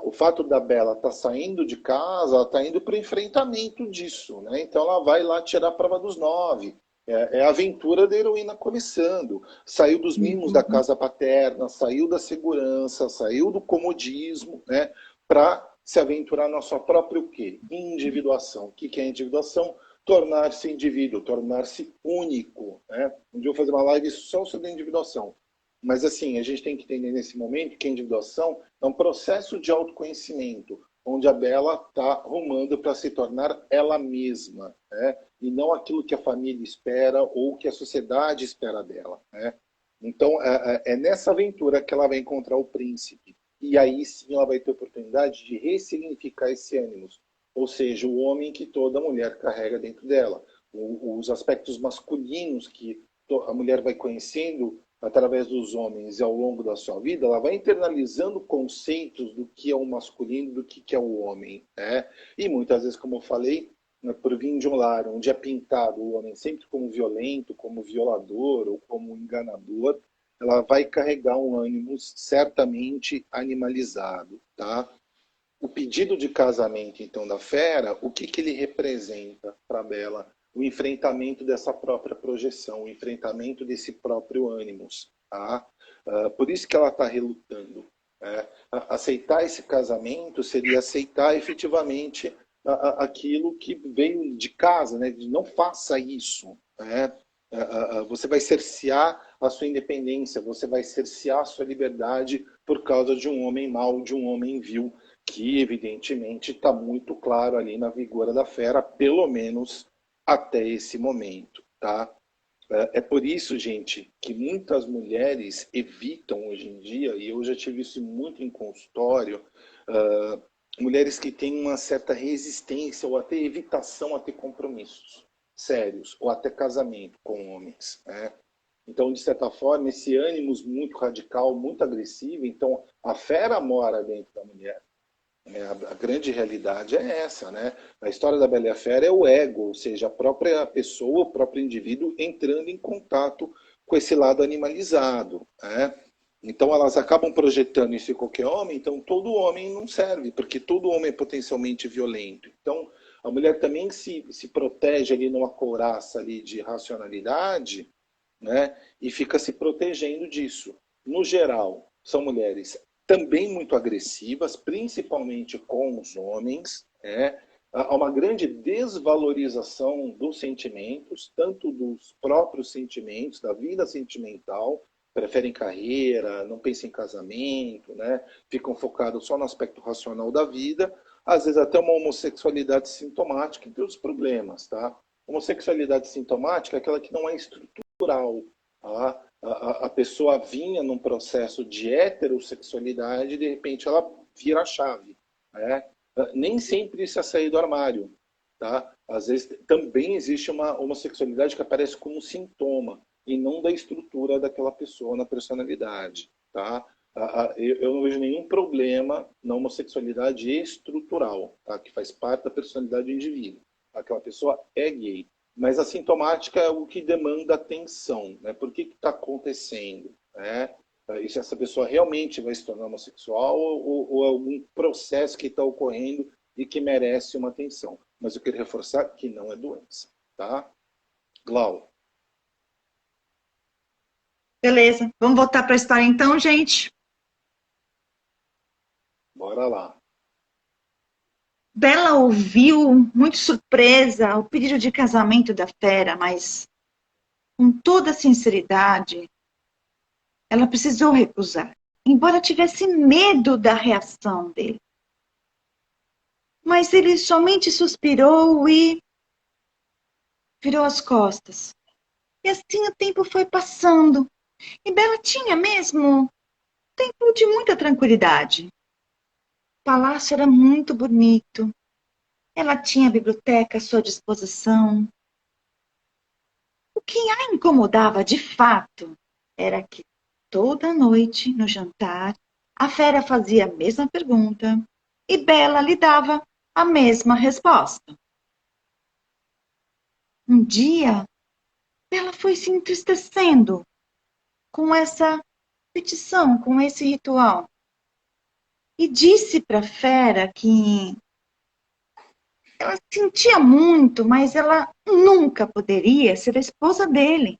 Speaker 3: o fato da Bela estar saindo de casa, ela está indo para o enfrentamento disso, né? Então, ela vai lá tirar a prova dos 9. É a aventura da heroína começando. Saiu dos mimos da casa paterna, saiu da segurança, saiu do comodismo, né? Para se aventurar na sua própria o quê? Individuação. O que é individuação? Tornar-se indivíduo, tornar-se único, né? Um dia eu vou fazer uma live só sobre individuação. Mas assim, a gente tem que entender nesse momento que a individuação é um processo de autoconhecimento, onde a Bela está rumando para se tornar ela mesma, né? E não aquilo que a família espera ou que a sociedade espera dela, né? Então, é nessa aventura que ela vai encontrar o príncipe. E aí sim ela vai ter a oportunidade de ressignificar esse ânimo. Ou seja, o homem que toda mulher carrega dentro dela. Os aspectos masculinos que a mulher vai conhecendo através dos homens e ao longo da sua vida, ela vai internalizando conceitos do que é o masculino, do que é o homem, né? E muitas vezes, como eu falei, por vir de um lar onde é pintado o homem sempre como violento, como violador ou como enganador, ela vai carregar um ânimo certamente animalizado, tá? o pedido de casamento, então, da fera, o que, que ele representa para Bela? O enfrentamento dessa própria projeção, o enfrentamento desse próprio ânimos. Tá? Por isso que ela está relutando. Aceitar esse casamento seria aceitar efetivamente aquilo que veio de casa, né? Não faça isso. Né? Você vai cercear a sua independência, você vai cercear a sua liberdade por causa de um homem mau, de um homem vil, que evidentemente está muito claro ali na vigor da fera, pelo menos até esse momento, tá? É por isso, gente, que muitas mulheres evitam hoje em dia, e eu já tive isso muito em consultório, mulheres que têm uma certa resistência ou até evitação a ter compromissos sérios, ou até casamento com homens, né? Então, de certa forma, esse ânimo muito radical, muito agressivo, então a fera mora dentro da mulher. A grande realidade é essa, né? A história da Bela e a Fera é o ego, ou seja, a própria pessoa, o próprio indivíduo entrando em contato com esse lado animalizado, né? Então elas acabam projetando isso em qualquer homem, então todo homem não serve, porque todo homem é potencialmente violento. Então a mulher também se protege ali numa couraça ali de racionalidade, né? E fica se protegendo disso. No geral, são mulheres também muito agressivas, principalmente com os homens. Há uma grande desvalorização dos sentimentos, tanto dos próprios sentimentos, da vida sentimental, preferem carreira, não pensam em casamento, né? Ficam focados só no aspecto racional da vida, às vezes até uma homossexualidade sintomática, entre os problemas. Tá? Homossexualidade sintomática é aquela que não é estrutural. Tá? A pessoa vinha num processo de heterossexualidade e de repente ela vira a chave. Né? Nem sempre isso é sair do armário. Tá? Às vezes também existe uma homossexualidade que aparece como sintoma e não da estrutura daquela pessoa na personalidade. Tá? Eu não vejo nenhum problema na homossexualidade estrutural, tá? Que faz parte da personalidade do indivíduo. Aquela pessoa é gay. Mas a sintomática é o que demanda atenção. Né? Por que está acontecendo? Né? E se essa pessoa realmente vai se tornar homossexual ou algum processo que está ocorrendo e que merece uma atenção. Mas eu quero reforçar que não é doença. Tá? Glau.
Speaker 2: Beleza, vamos voltar para a história então, gente.
Speaker 3: Bora lá.
Speaker 2: Bela ouviu, muito surpresa, o pedido de casamento da fera, mas com toda sinceridade, ela precisou recusar, embora tivesse medo da reação dele. Mas ele somente suspirou e virou as costas. E assim o tempo foi passando. E Bela tinha mesmo tempo de muita tranquilidade. O palácio era muito bonito. Ela tinha a biblioteca à sua disposição. O que a incomodava de fato era que toda noite, no jantar, a fera fazia a mesma pergunta e Bela lhe dava a mesma resposta. Um dia, Bela foi se entristecendo com essa petição, com esse ritual. E disse para a fera que ela sentia muito, mas ela nunca poderia ser a esposa dele.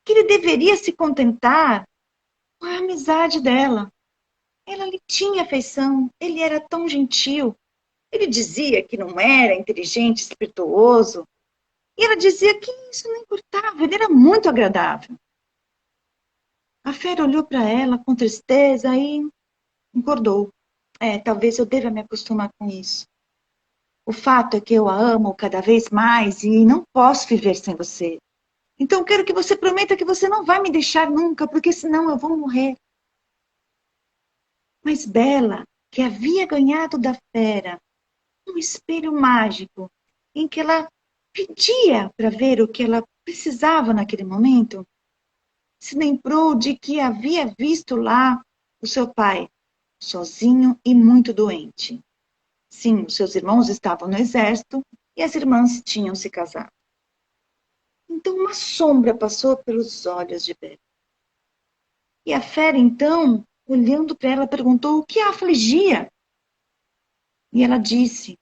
Speaker 2: Que ele deveria se contentar com a amizade dela. Ela lhe tinha afeição, ele era tão gentil. Ele dizia que não era inteligente, espirituoso. E ela dizia que isso não importava, ele era muito agradável. A fera olhou para ela com tristeza e concordou. Talvez eu deva me acostumar com isso. O fato é que eu a amo cada vez mais e não posso viver sem você. Então quero que você prometa que você não vai me deixar nunca, porque senão eu vou morrer. Mas Bela, que havia ganhado da fera um espelho mágico em que ela pedia para ver o que ela precisava naquele momento, se lembrou de que havia visto lá o seu pai, sozinho e muito doente. Sim, os seus irmãos estavam no exército e as irmãs tinham se casado. Então uma sombra passou pelos olhos de Bela. E a fera, então, olhando para ela, perguntou o que a afligia. E ela disse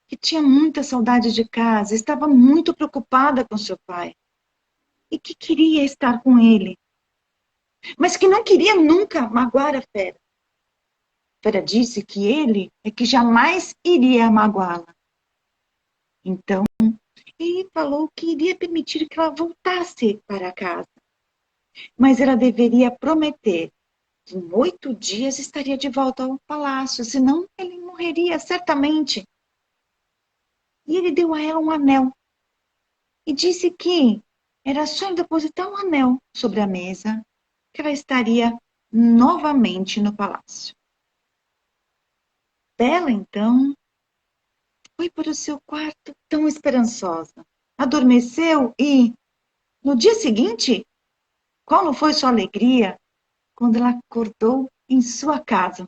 Speaker 2: que tinha muita saudade de casa, estava muito preocupada com seu pai e que queria estar com ele, mas que não queria nunca magoar a fera. A fera disse que ele é que jamais iria magoá-la. Então, ele falou que iria permitir que ela voltasse para casa, mas ela deveria prometer que em 8 dias estaria de volta ao palácio, senão ele morreria certamente. E ele deu a ela um anel e disse que era só depositar um anel sobre a mesa que ela estaria novamente no palácio. Bela, então, foi para o seu quarto tão esperançosa. Adormeceu e, no dia seguinte, qual não foi sua alegria quando ela acordou em sua casa?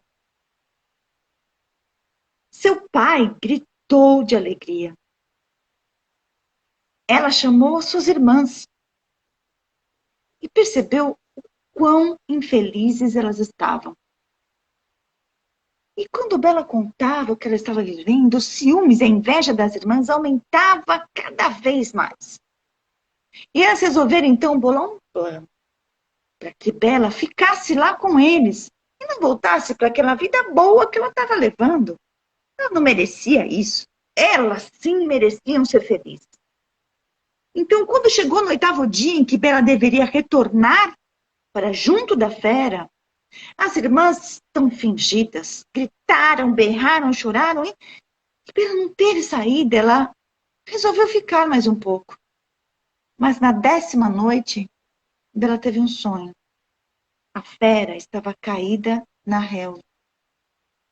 Speaker 2: Seu pai gritou de alegria. Ela chamou suas irmãs e percebeu o quão infelizes elas estavam. E quando Bela contava o que ela estava vivendo, os ciúmes e a inveja das irmãs aumentava cada vez mais. E elas resolveram então bolar um plano para que Bela ficasse lá com eles e não voltasse para aquela vida boa que ela estava levando. Ela não merecia isso. Elas sim mereciam ser felizes. Então, quando chegou no 8º dia em que Bela deveria retornar para junto da fera, as irmãs, tão fingidas, gritaram, berraram, choraram e, Bela não teve saída, ela resolveu ficar mais um pouco. Mas na 10ª noite, Bela teve um sonho. A fera estava caída na relva,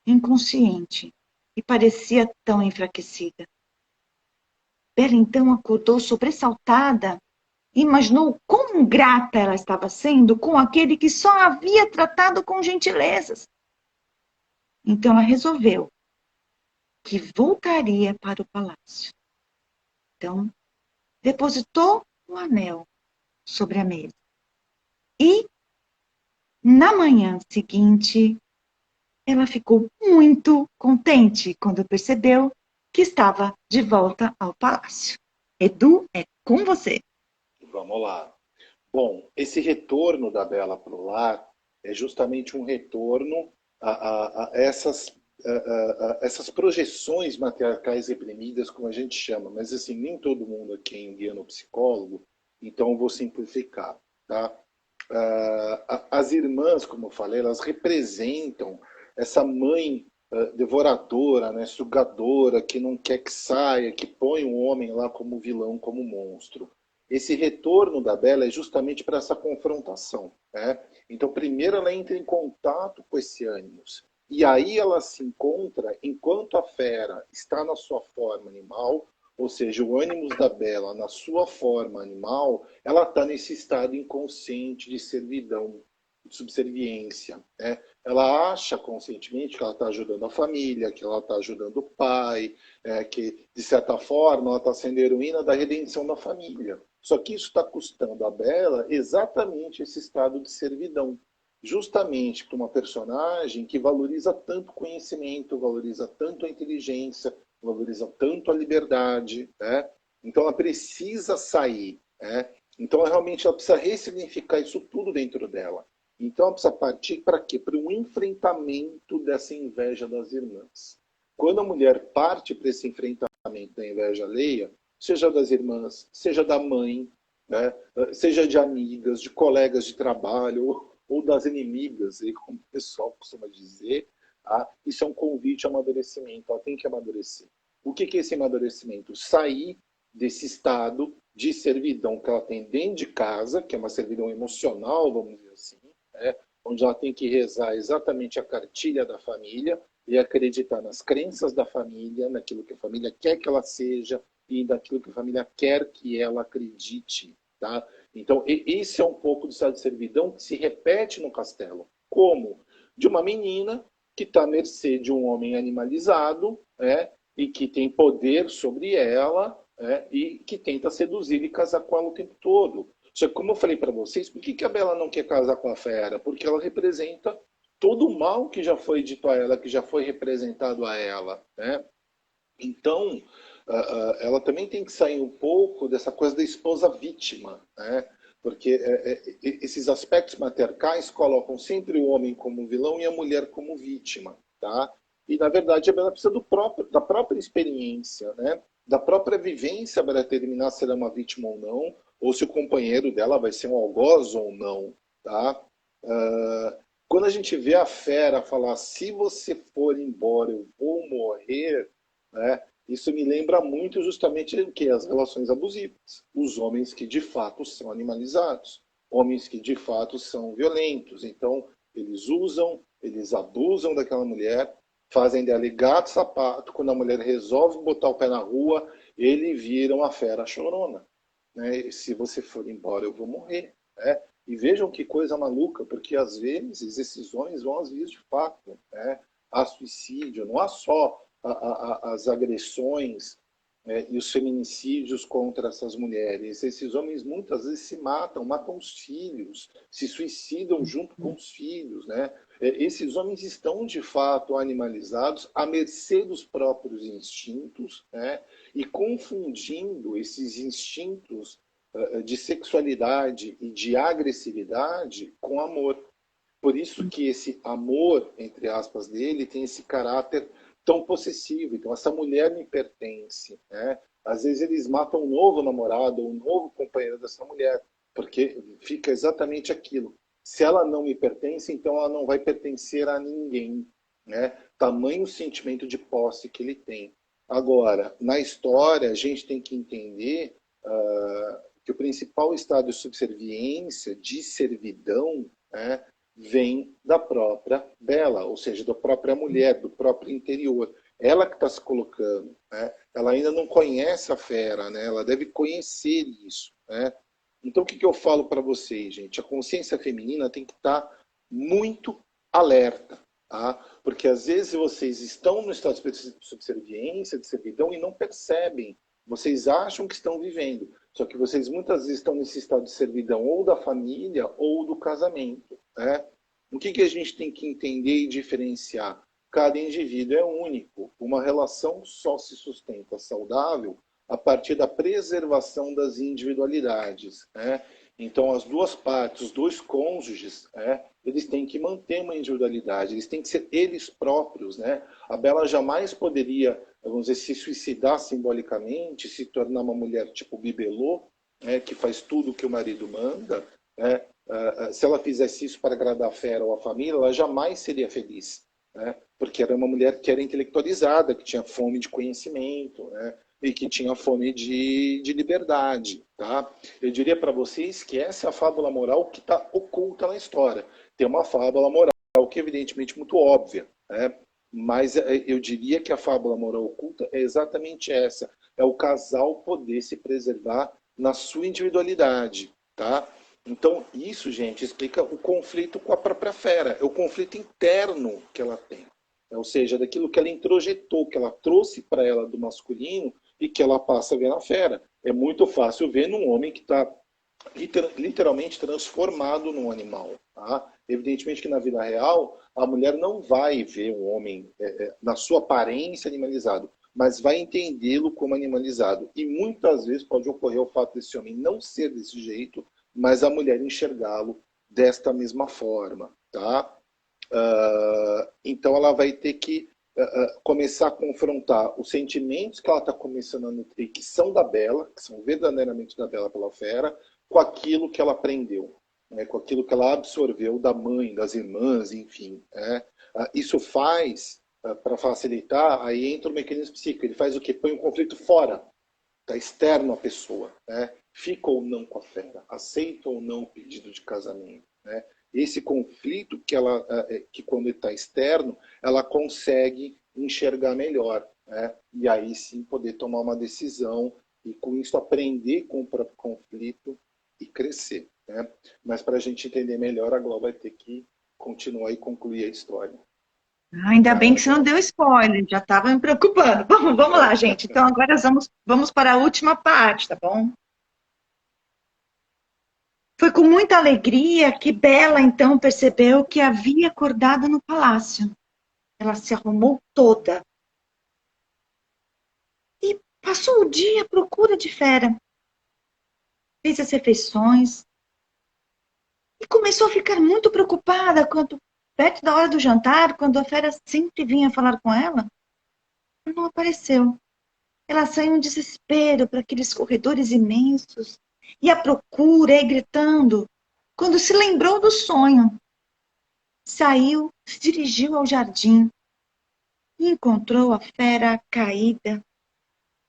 Speaker 2: inconsciente, e parecia tão enfraquecida. Bela então acordou sobressaltada e imaginou quão grata ela estava sendo com aquele que só a havia tratado com gentilezas. Então ela resolveu que voltaria para o palácio. Então, depositou o anel sobre a mesa. E, na manhã seguinte, ela ficou muito contente quando percebeu que estava de volta ao palácio. Edu, é com você.
Speaker 3: Vamos lá. Bom, esse retorno da Bela para o lar é justamente um retorno a essas projeções matriarcais reprimidas, como a gente chama. Mas, assim, nem todo mundo aqui é indiano psicólogo, então eu vou simplificar, tá? As irmãs, como eu falei, elas representam essa mãe devoradora, né, sugadora, que não quer que saia, que põe o homem lá como vilão, como monstro. Esse retorno da Bela é justamente para essa confrontação, né? Então, primeiro ela entra em contato com esse ânimos. E aí ela se encontra, enquanto a fera está na sua forma animal, ou seja, o ânimos da Bela na sua forma animal, ela está nesse estado inconsciente de servidão, de subserviência, né? Ela acha conscientemente que ela está ajudando a família, que ela está ajudando o pai, que, de certa forma, ela está sendo heroína da redenção da família. Só que isso está custando a Bela exatamente esse estado de servidão. Justamente para uma personagem que valoriza tanto o conhecimento, valoriza tanto a inteligência, valoriza tanto a liberdade, né? Então ela precisa sair, né? Então realmente ela precisa ressignificar isso tudo dentro dela. Então ela precisa partir para quê? Para um enfrentamento dessa inveja das irmãs. Quando a mulher parte para esse enfrentamento da inveja alheia, seja das irmãs, seja da mãe, né? Seja de amigas, de colegas de trabalho, ou das inimigas, como o pessoal costuma dizer, isso é um convite ao amadurecimento, ela tem que amadurecer. O que é esse amadurecimento? Sair desse estado de servidão que ela tem dentro de casa, que é uma servidão emocional, vamos dizer assim, né? Onde ela tem que rezar exatamente a cartilha da família e acreditar nas crenças da família, naquilo que a família quer que ela seja e naquilo que a família quer que ela acredite, tá? Então, esse é um pouco do estado de servidão que se repete no castelo. Como? De uma menina que está à mercê de um homem animalizado, e que tem poder sobre ela, e que tenta seduzir e casar com ela o tempo todo. Só que, como eu falei para vocês, por que a Bela não quer casar com a fera? Porque ela representa todo o mal que já foi dito a ela, que já foi representado a ela, né? Então, ela também tem que sair um pouco dessa coisa da esposa vítima, né? Porque esses aspectos matriarcais colocam sempre o homem como vilão e a mulher como vítima, tá? E, na verdade, ela precisa da própria experiência, né? Da própria vivência para determinar se ela é uma vítima ou não, ou se o companheiro dela vai ser um algoz ou não, tá? Quando a gente vê a fera falar, se você for embora, eu vou morrer, né? Isso me lembra muito justamente o que? As relações abusivas. Os homens que de fato são animalizados. Homens que de fato são violentos. Então, eles usam, eles abusam daquela mulher, fazem dela gato sapato. Quando a mulher resolve botar o pé na rua, ele vira uma fera chorona. Né? E se você for embora, eu vou morrer. Né? E vejam que coisa maluca, porque às vezes esses homens vão às vezes de fato. Né? Há suicídio, não há só as agressões e os feminicídios contra essas mulheres. Esses homens muitas vezes se matam, matam os filhos, se suicidam junto com os filhos. Né? Esses homens estão, de fato, animalizados à mercê dos próprios instintos, né? E confundindo esses instintos de sexualidade e de agressividade com amor. Por isso que esse amor, entre aspas, dele tem esse caráter tão possessivo. Então, essa mulher me pertence. Né? Às vezes eles matam um novo namorado ou um novo companheiro dessa mulher, porque fica exatamente aquilo. Se ela não me pertence, então ela não vai pertencer a ninguém. Né? Tamanho sentimento de posse que ele tem. Agora, na história, a gente tem que entender que o principal estado de subserviência, de servidão, né, vem da própria Bela, ou seja, da própria mulher, do próprio interior. Ela que está se colocando, né? Ela ainda não conhece a fera, né? Ela deve conhecer isso. Né? Então, o que eu falo para vocês, gente? A consciência feminina tem que estar muito alerta, tá? Porque às vezes vocês estão no estado de subserviência, de servidão, e não percebem. Vocês acham que estão vivendo, só que vocês muitas vezes estão nesse estado de servidão ou da família ou do casamento. Né? O que a gente tem que entender e diferenciar? Cada indivíduo é único. Uma relação só se sustenta saudável a partir da preservação das individualidades. Né? Então, as duas partes, os dois cônjuges, eles têm que manter uma individualidade, eles têm que ser eles próprios. Né? A Bela jamais poderia, vamos dizer, se suicidar simbolicamente, se tornar uma mulher tipo bibelô, que faz tudo o que o marido manda. Se ela fizesse isso para agradar a fera ou a família, ela jamais seria feliz. Né? Porque era uma mulher que era intelectualizada, que tinha fome de conhecimento, né? E que tinha fome de liberdade. Tá? Eu diria para vocês que essa é a fábula moral que está oculta na história. Tem uma fábula moral que é evidentemente muito óbvia, né? Mas eu diria que a fábula moral oculta é exatamente essa. É o casal poder se preservar na sua individualidade. Tá? Então, isso, gente, explica o conflito com a própria fera. É o conflito interno que ela tem. Ou seja, daquilo que ela introjetou, que ela trouxe para ela do masculino e que ela passa a ver na fera. É muito fácil ver num homem que está literalmente transformado num animal. Tá? Evidentemente que na vida real, a mulher não vai ver um homem na sua aparência animalizado, mas vai entendê-lo como animalizado. E muitas vezes pode ocorrer o fato desse homem não ser desse jeito, mas a mulher enxergá-lo desta mesma forma. Tá? Então ela vai ter que começar a confrontar os sentimentos que ela está começando a nutrir, que são da Bela, que são verdadeiramente da Bela pela fera, com aquilo que ela aprendeu, né? Com aquilo que ela absorveu da mãe, das irmãs, enfim. Né? Isso faz, para facilitar, aí entra o mecanismo psíquico. Ele faz o quê? Põe um conflito fora, está externo à pessoa. Né? Fica ou não com a fera, aceita ou não o pedido de casamento. Né? Esse conflito que quando está externo, ela consegue enxergar melhor. Né? E aí sim poder tomar uma decisão e com isso aprender com o próprio conflito e crescer. Né? Mas para a gente entender melhor, a Gló vai ter que continuar e concluir a história.
Speaker 2: Ainda bem que você não deu spoiler, já estava me preocupando. Vamos lá, gente. Então agora vamos para a última parte, tá bom? Foi com muita alegria que Bela então percebeu que havia acordado no palácio. Ela se arrumou toda e passou o dia à procura de Fera. Fez as refeições e começou a ficar muito preocupada quando, perto da hora do jantar, quando a Fera sempre vinha falar com ela, não apareceu. Ela saiu em desespero para aqueles corredores imensos e à procura e gritando. Quando se lembrou do sonho, saiu, se dirigiu ao jardim e encontrou a Fera caída,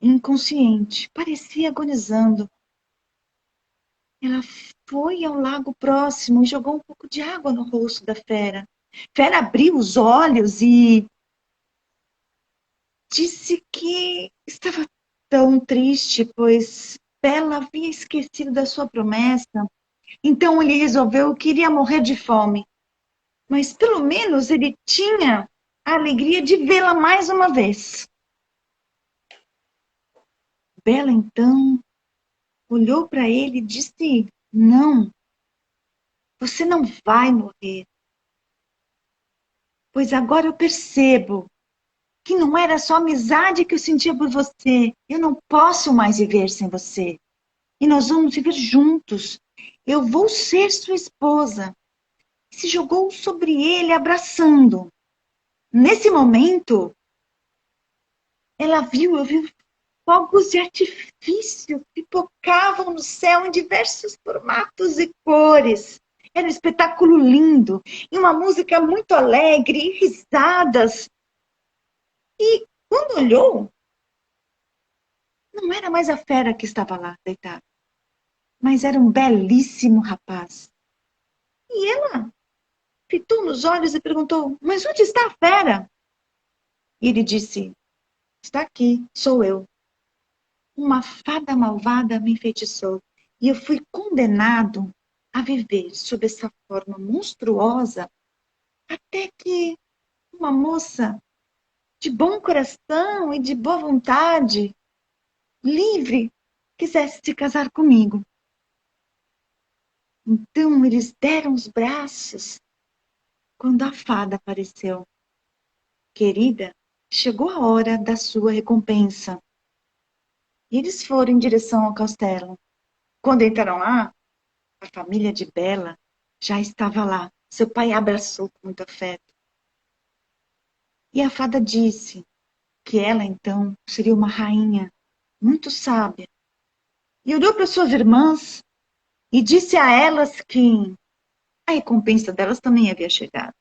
Speaker 2: inconsciente, parecia agonizando. Ela foi ao lago próximo e jogou um pouco de água no rosto da Fera. Fera abriu os olhos e disse que estava tão triste, pois Bela havia esquecido da sua promessa. Então ele resolveu que iria morrer de fome. Mas pelo menos ele tinha a alegria de vê-la mais uma vez. Bela então olhou para ele e disse: não, você não vai morrer. Pois agora eu percebo que não era só amizade que eu sentia por você. Eu não posso mais viver sem você. E nós vamos viver juntos. Eu vou ser sua esposa. Se jogou sobre ele, abraçando. Nesse momento, eu vi fogos de artifício que pipocavam no céu em diversos formatos e cores. Era um espetáculo lindo, e uma música muito alegre, e risadas. E quando olhou, não era mais a Fera que estava lá deitada, mas era um belíssimo rapaz. E ela fitou nos olhos e perguntou: mas onde está a Fera? E ele disse: está aqui, sou eu. Uma fada malvada me enfeitiçou e eu fui condenado a viver sob essa forma monstruosa até que uma moça de bom coração e de boa vontade, livre, quisesse se casar comigo. Então eles deram os braços quando a fada apareceu. Querida, chegou a hora da sua recompensa. E eles foram em direção ao castelo. Quando entraram lá, a família de Bela já estava lá. Seu pai a abraçou com muito afeto. E a fada disse que ela, então, seria uma rainha muito sábia. E olhou para suas irmãs e disse a elas que a recompensa delas também havia chegado.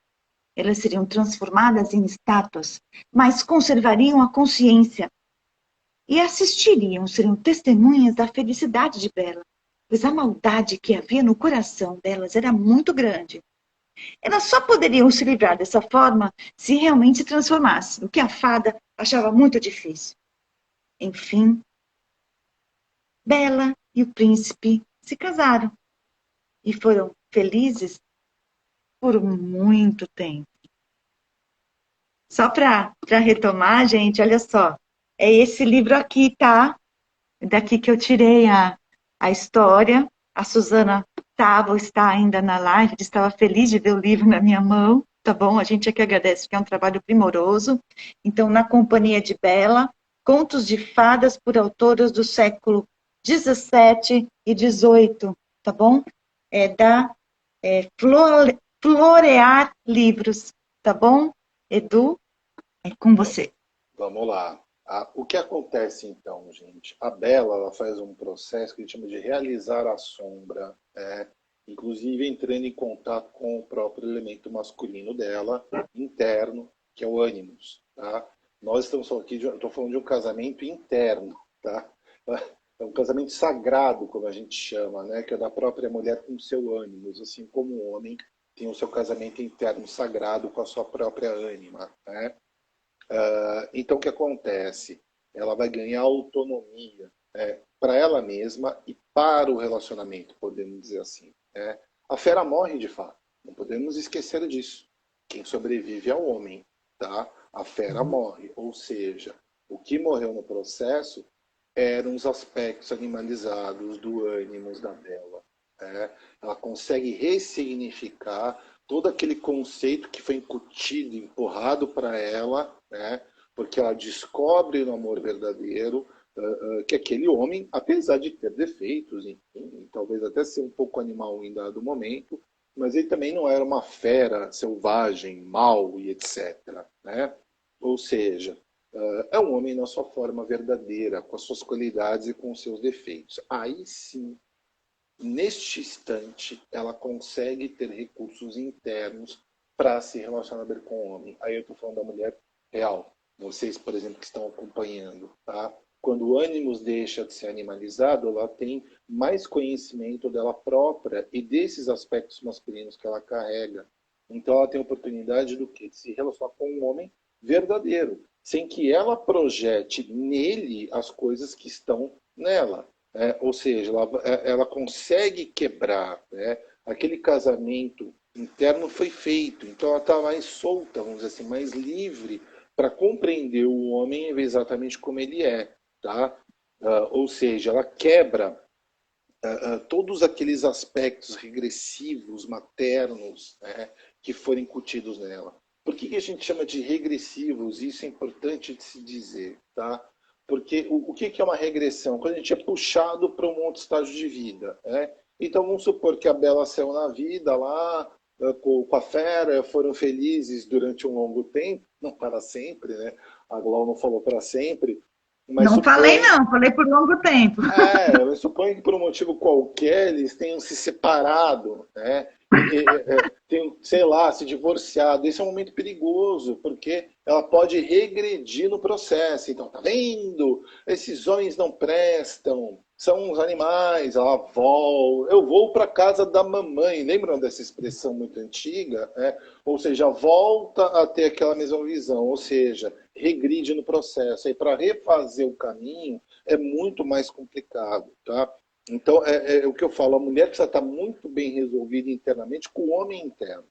Speaker 2: Elas seriam transformadas em estátuas, mas conservariam a consciência e assistiriam, seriam testemunhas da felicidade de Bela, pois a maldade que havia no coração delas era muito grande. Elas só poderiam se livrar dessa forma se realmente se transformassem, o que a fada achava muito difícil. Enfim, Bela e o príncipe se casaram e foram felizes por muito tempo. Só para retomar, gente, olha só. É esse livro aqui, tá? Daqui que eu tirei a história. A Suzana está ainda na live, estava feliz de ver o livro na minha mão, tá bom? A gente é que agradece, porque é um trabalho primoroso. Então, Na Companhia de Bela, contos de fadas por autoras do século 17 e 18, tá bom? É da Florear Livros, tá bom? Edu, é com você.
Speaker 3: Vamos lá. O que acontece então, gente? A Bela ela faz um processo que a gente chama de realizar a sombra, inclusive entrando em contato com o próprio elemento masculino dela, interno, que é o ânimos. Tá? Nós estamos aqui, eu estou falando de um casamento interno, tá? É um casamento sagrado, como a gente chama, né? Que é da própria mulher com o seu ânimos, assim como o homem tem o seu casamento interno sagrado com a sua própria ânima, né? Então, o que acontece? Ela vai ganhar autonomia para ela mesma e para o relacionamento, podemos dizer assim. A Fera morre de fato, não podemos esquecer disso. Quem sobrevive é o homem, tá? A Fera morre, ou seja, o que morreu no processo eram os aspectos animalizados do ânimos da Bela. Ela consegue ressignificar todo aquele conceito que foi incutido, empurrado para ela, né? Porque ela descobre no amor verdadeiro que aquele homem, apesar de ter defeitos, enfim, talvez até ser um pouco animal em dado momento, mas ele também não era uma fera selvagem, mau e etc. Né? Ou seja, é um homem na sua forma verdadeira, com as suas qualidades e com os seus defeitos. Aí sim, neste instante, ela consegue ter recursos internos para se relacionar bem com o homem. Aí eu estou falando da mulher real. Vocês, por exemplo, que estão acompanhando, tá? Quando o ânimos deixa de ser animalizado, ela tem mais conhecimento dela própria e desses aspectos masculinos que ela carrega. Então ela tem a oportunidade do quê? De se relacionar com um homem verdadeiro, sem que ela projete nele as coisas que estão nela. Ou seja, ela consegue quebrar, né? Aquele casamento interno foi feito, então ela está mais solta, vamos dizer assim, mais livre para compreender o homem exatamente como ele é, tá? Ou seja, ela quebra todos aqueles aspectos regressivos, maternos, né, que foram incutidos nela. Por que a gente chama de regressivos? Isso é importante de se dizer, tá? Porque o que é uma regressão? Quando a gente é puxado para um outro estágio de vida. Né? Então, vamos supor que a Bela saiu na vida lá, com a fera, foram felizes durante um longo tempo, não para sempre, né? A Glau não falou para sempre. Mas
Speaker 2: não falei não, falei por longo tempo.
Speaker 3: Eu suponho que por um motivo qualquer eles tenham se separado, né? Tenham, sei lá, se divorciado. Esse é um momento perigoso, porque ela pode regredir no processo. Então, tá vendo? Esses homens não prestam, são uns animais. Ela volta. Eu vou para casa da mamãe. Lembram dessa expressão muito antiga? Ou seja, volta a ter aquela mesma visão. Ou seja, regride no processo. E para refazer o caminho é muito mais complicado, tá? Então, é o que eu falo, a mulher precisa estar muito bem resolvida internamente com o homem interno.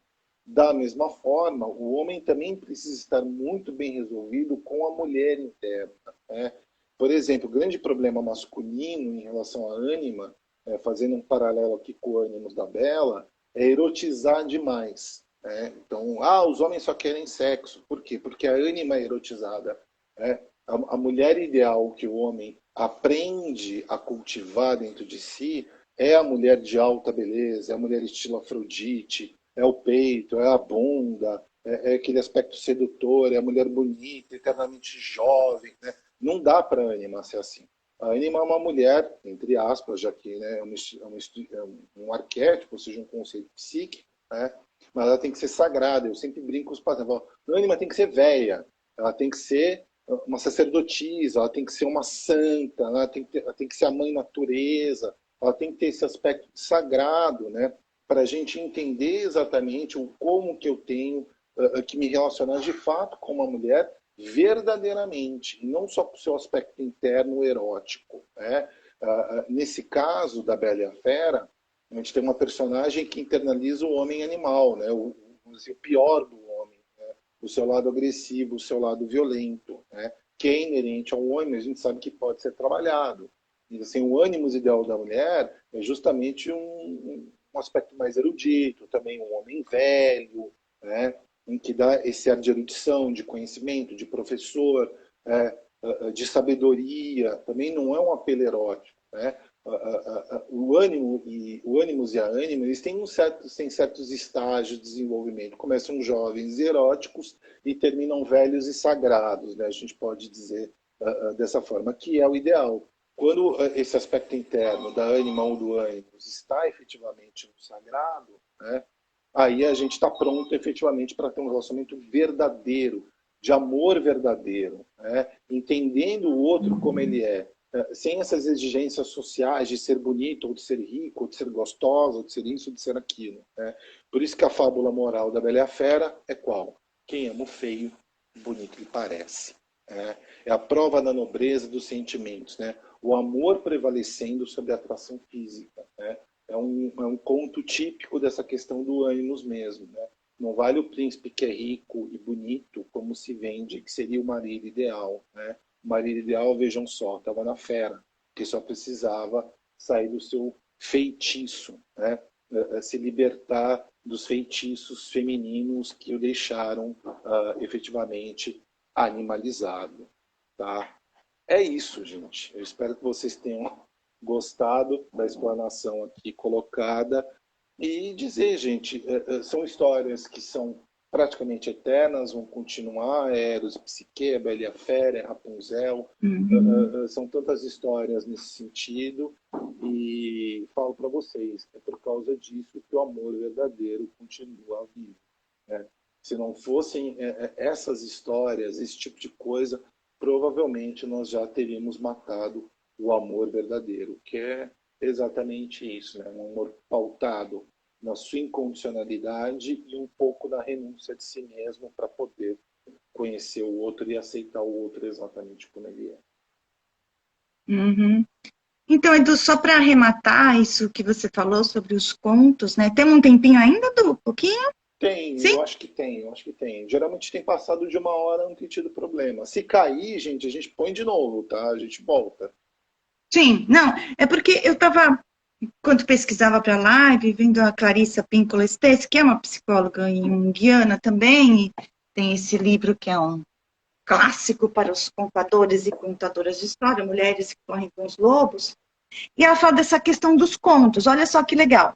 Speaker 3: Da mesma forma, o homem também precisa estar muito bem resolvido com a mulher interna. Né? Por exemplo, o grande problema masculino em relação à ânima, fazendo um paralelo aqui com o ânimos da Bela, é erotizar demais. Né? Então, os homens só querem sexo. Por quê? Porque a ânima é erotizada. Né? A mulher ideal que o homem aprende a cultivar dentro de si é a mulher de alta beleza, é a mulher estilo Afrodite, é o peito, é a bunda, é aquele aspecto sedutor, é a mulher bonita, eternamente jovem. Né? Não dá para a ânima ser assim. A ânima é uma mulher, entre aspas, já que né, é um arquétipo, ou seja, um conceito psíquico, né? Mas ela tem que ser sagrada. Eu sempre brinco com os pacientes. A ânima tem que ser velha, ela tem que ser uma sacerdotisa, ela tem que ser uma santa, ela tem que ser a mãe natureza, ela tem que ter esse aspecto sagrado, né? Para a gente entender exatamente como que eu tenho que me relacionar de fato com uma mulher verdadeiramente, e não só com o seu aspecto interno erótico. Né? Nesse caso da Bela e a Fera, a gente tem uma personagem que internaliza o homem animal, né? o pior do homem, né? O seu lado agressivo, o seu lado violento, né? Que é inerente ao homem, a gente sabe que pode ser trabalhado. E, assim, o ânimos ideal da mulher é justamente um aspecto mais erudito, também um homem velho, né? Em que dá esse ar de erudição, de conhecimento, de professor, de sabedoria, também não é um apelo erótico. Né? O ânimos e a ânima, eles têm certos estágios de desenvolvimento. Começam jovens e eróticos e terminam velhos e sagrados, né? A gente pode dizer dessa forma, que é o ideal. Quando esse aspecto interno da ânima ou do ânimos está efetivamente no sagrado, né? Aí a gente está pronto efetivamente para ter um relacionamento verdadeiro, de amor verdadeiro, né? Entendendo o outro como ele é, sem essas exigências sociais de ser bonito, ou de ser rico, ou de ser gostosa, ou de ser isso, ou de ser aquilo. Né? Por isso que a fábula moral da Bela e a Fera é qual? Quem ama o feio, bonito lhe parece. É a prova da nobreza dos sentimentos, né? O amor prevalecendo sobre a atração física. Né? É um conto típico dessa questão do ânimos mesmo. Né? Não vale o príncipe que é rico e bonito como se vende, que seria o marido ideal. Né? O marido ideal, vejam só, estava na fera, que só precisava sair do seu feitiço, né? Se libertar dos feitiços femininos que o deixaram efetivamente animalizado, tá? É isso, gente. Eu espero que vocês tenham gostado da explanação aqui colocada e dizer, gente, são histórias que são praticamente eternas, vão continuar, Eros, Psique, a Bela e a Fera, Rapunzel, são tantas histórias nesse sentido, e falo para vocês, é por causa disso que o amor verdadeiro continua vivo, né? Se não fossem essas histórias, esse tipo de coisa, provavelmente nós já teríamos matado o amor verdadeiro, que é exatamente isso, né? Um amor pautado na sua incondicionalidade e um pouco na renúncia de si mesmo para poder conhecer o outro e aceitar o outro exatamente como ele é.
Speaker 2: Uhum. Então, Edu, só para arrematar isso que você falou sobre os contos, né? Tem um tempinho ainda, Edu? Um pouquinho?
Speaker 3: Tem,
Speaker 2: Sim?
Speaker 3: eu acho que tem. Geralmente tem passado de 1 hora, não tem tido problema. Se cair, gente, a gente põe de novo, tá? A gente volta.
Speaker 2: Sim, não, é porque eu estava, quando pesquisava para a live, vendo a Clarissa Pinkola Estes, que é uma psicóloga junguiana também, e tem esse livro que é um clássico para os contadores e contadoras de história, Mulheres que Correm com os Lobos, e ela fala dessa questão dos contos. Olha só que legal.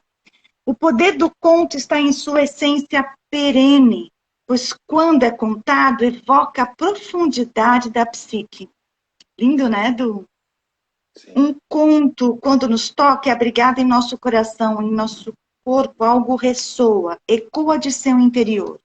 Speaker 2: O poder do conto está em sua essência perene, pois quando é contado, evoca a profundidade da psique. Lindo, né, Edu?
Speaker 3: Sim.
Speaker 2: Um conto, quando nos toca, é abrigado em nosso coração, em nosso corpo, algo ressoa, ecoa de seu interior,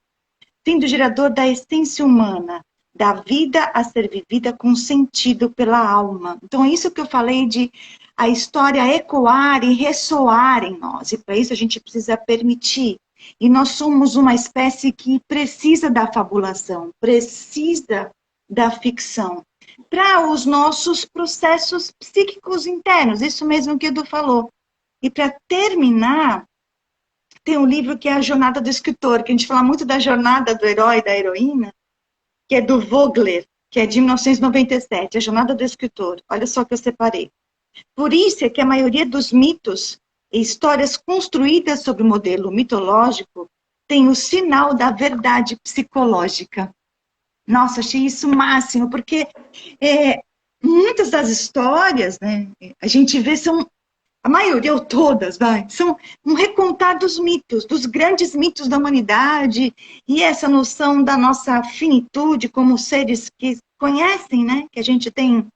Speaker 2: sendo gerador da essência humana, da vida a ser vivida com sentido pela alma. Então, é isso que eu falei de a história ecoar e ressoar em nós, e para isso a gente precisa permitir. E nós somos uma espécie que precisa da fabulação, precisa da ficção, para os nossos processos psíquicos internos, isso mesmo que o Edu falou. E para terminar, tem um livro que é A Jornada do Escritor, que a gente fala muito da jornada do herói e da heroína, que é do Vogler, que é de 1997, A Jornada do Escritor. Olha só que eu separei. Por isso é que a maioria dos mitos e histórias construídas sobre o modelo mitológico tem o sinal da verdade psicológica. Nossa, achei isso o máximo, porque muitas das histórias, né, a gente vê são, a maioria ou todas, são um recontar dos mitos, dos grandes mitos da humanidade, e essa noção da nossa finitude como seres que conhecem, né, que a gente tem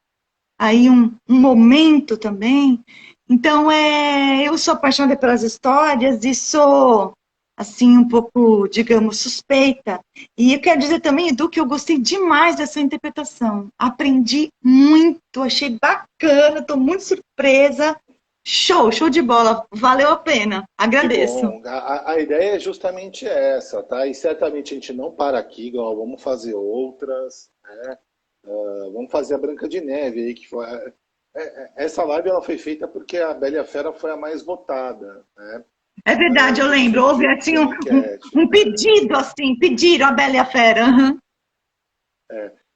Speaker 2: aí um momento também. Então, eu sou apaixonada pelas histórias e sou, assim, um pouco, digamos, suspeita. E eu quero dizer também, Edu, que eu gostei demais dessa interpretação. Aprendi muito, achei bacana, estou muito surpresa. Show de bola, valeu a pena, agradeço.
Speaker 3: Que bom. A ideia é justamente essa, tá? E certamente a gente não para aqui, igual, vamos fazer outras, né? Vamos fazer a Branca de Neve aí, que foi... Essa live ela foi feita porque a Bela e a Fera foi a mais votada, né?
Speaker 2: É verdade, eu lembro. Houve assim um pedido, assim, pediram a Bela e a Fera. Uhum.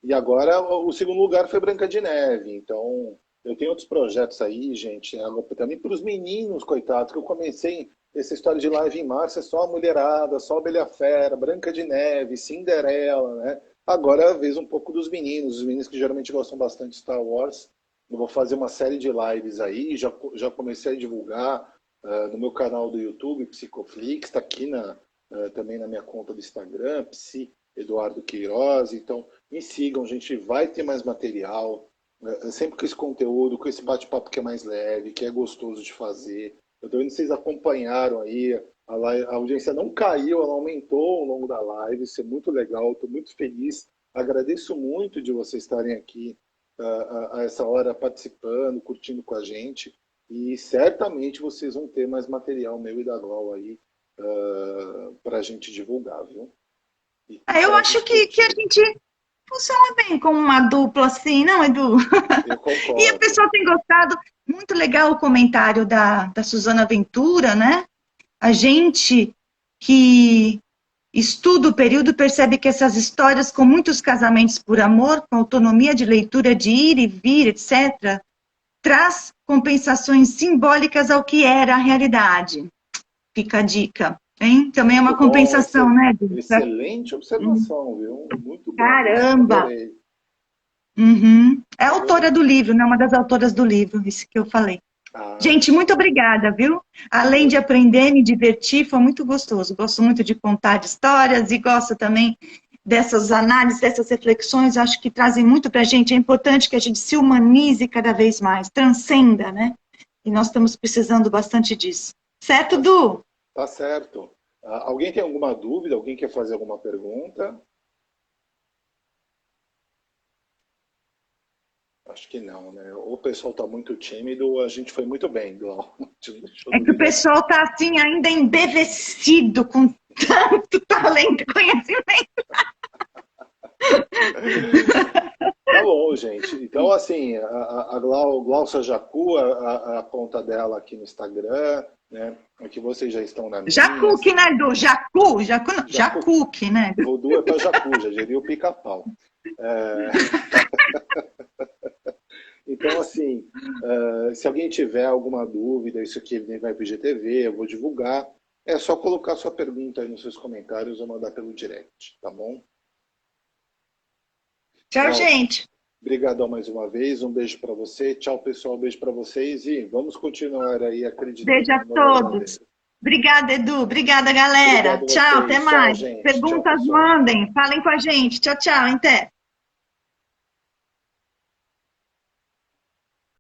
Speaker 3: E agora o segundo lugar foi Branca de Neve. Então, eu tenho outros projetos aí, gente, também para os meninos, coitados, que eu comecei essa história de live em março, é só a mulherada, só a Bela e a Fera, Branca de Neve, Cinderela, né? Agora é a vez um pouco dos meninos, os meninos que geralmente gostam bastante de Star Wars. Eu vou fazer uma série de lives aí, já comecei a divulgar no meu canal do YouTube, Psicoflix, está aqui também na minha conta do Instagram, Psi Eduardo Queiroz. Então, me sigam, gente, vai ter mais material, sempre com esse conteúdo, com esse bate-papo que é mais leve, que é gostoso de fazer. Eu tô vendo que vocês acompanharam aí, a audiência não caiu, ela aumentou ao longo da live, isso é muito legal, estou muito feliz. Agradeço muito de vocês estarem aqui a essa hora participando, curtindo com a gente, e certamente vocês vão ter mais material meu e da Glau aí para a gente divulgar, viu?
Speaker 2: Eu acho que a gente funciona bem como uma dupla assim, não, Edu?
Speaker 3: Eu concordo.
Speaker 2: E a pessoa tem gostado. Muito legal o comentário da Suzana Ventura, né? A gente que estuda o período percebe que essas histórias, com muitos casamentos por amor, com autonomia de leitura de ir e vir, etc., traz compensações simbólicas ao que era a realidade. Fica a dica, hein? Também é uma compensação, né, Edu?
Speaker 3: Excelente observação, viu? Muito bom.
Speaker 2: Caramba! É a autora do livro, né? Uma das autoras do livro, isso que eu falei. Gente, muito obrigada, viu? Além de aprender, me divertir, foi muito gostoso. Gosto muito de contar histórias e gosto também dessas análises, dessas reflexões, acho que trazem muito para a gente. É importante que a gente se humanize cada vez mais, transcenda, né? E nós estamos precisando bastante disso. Certo, Du?
Speaker 3: Tá certo. Alguém tem alguma dúvida? Alguém quer fazer alguma pergunta? Acho que não, né? Ou o pessoal está muito tímido, ou a gente foi muito bem, Glau.
Speaker 2: É que o pessoal está assim, ainda embevecido com tanto talento e conhecimento.
Speaker 3: Tá bom, gente. Então, assim, a Glaucia Jacu, a conta dela aqui no Instagram, né? Aqui vocês já estão na minha.
Speaker 2: Jacuque, né, Du? Jacuque, né?
Speaker 3: O Du é para Jacu, já diria o pica-pau. Então, assim, se alguém tiver alguma dúvida, isso aqui vai para o IGTV, eu vou divulgar. É só colocar sua pergunta aí nos seus comentários ou mandar pelo direct, tá bom?
Speaker 2: Tchau, gente.
Speaker 3: Obrigadão mais uma vez, um beijo para você. Tchau, pessoal, um beijo para vocês e vamos continuar aí acreditando.
Speaker 2: Beijo a todos. Obrigada, Edu. Obrigada, galera. Tchau, até mais. Perguntas, mandem. Falem com a gente. Tchau, tchau. Até.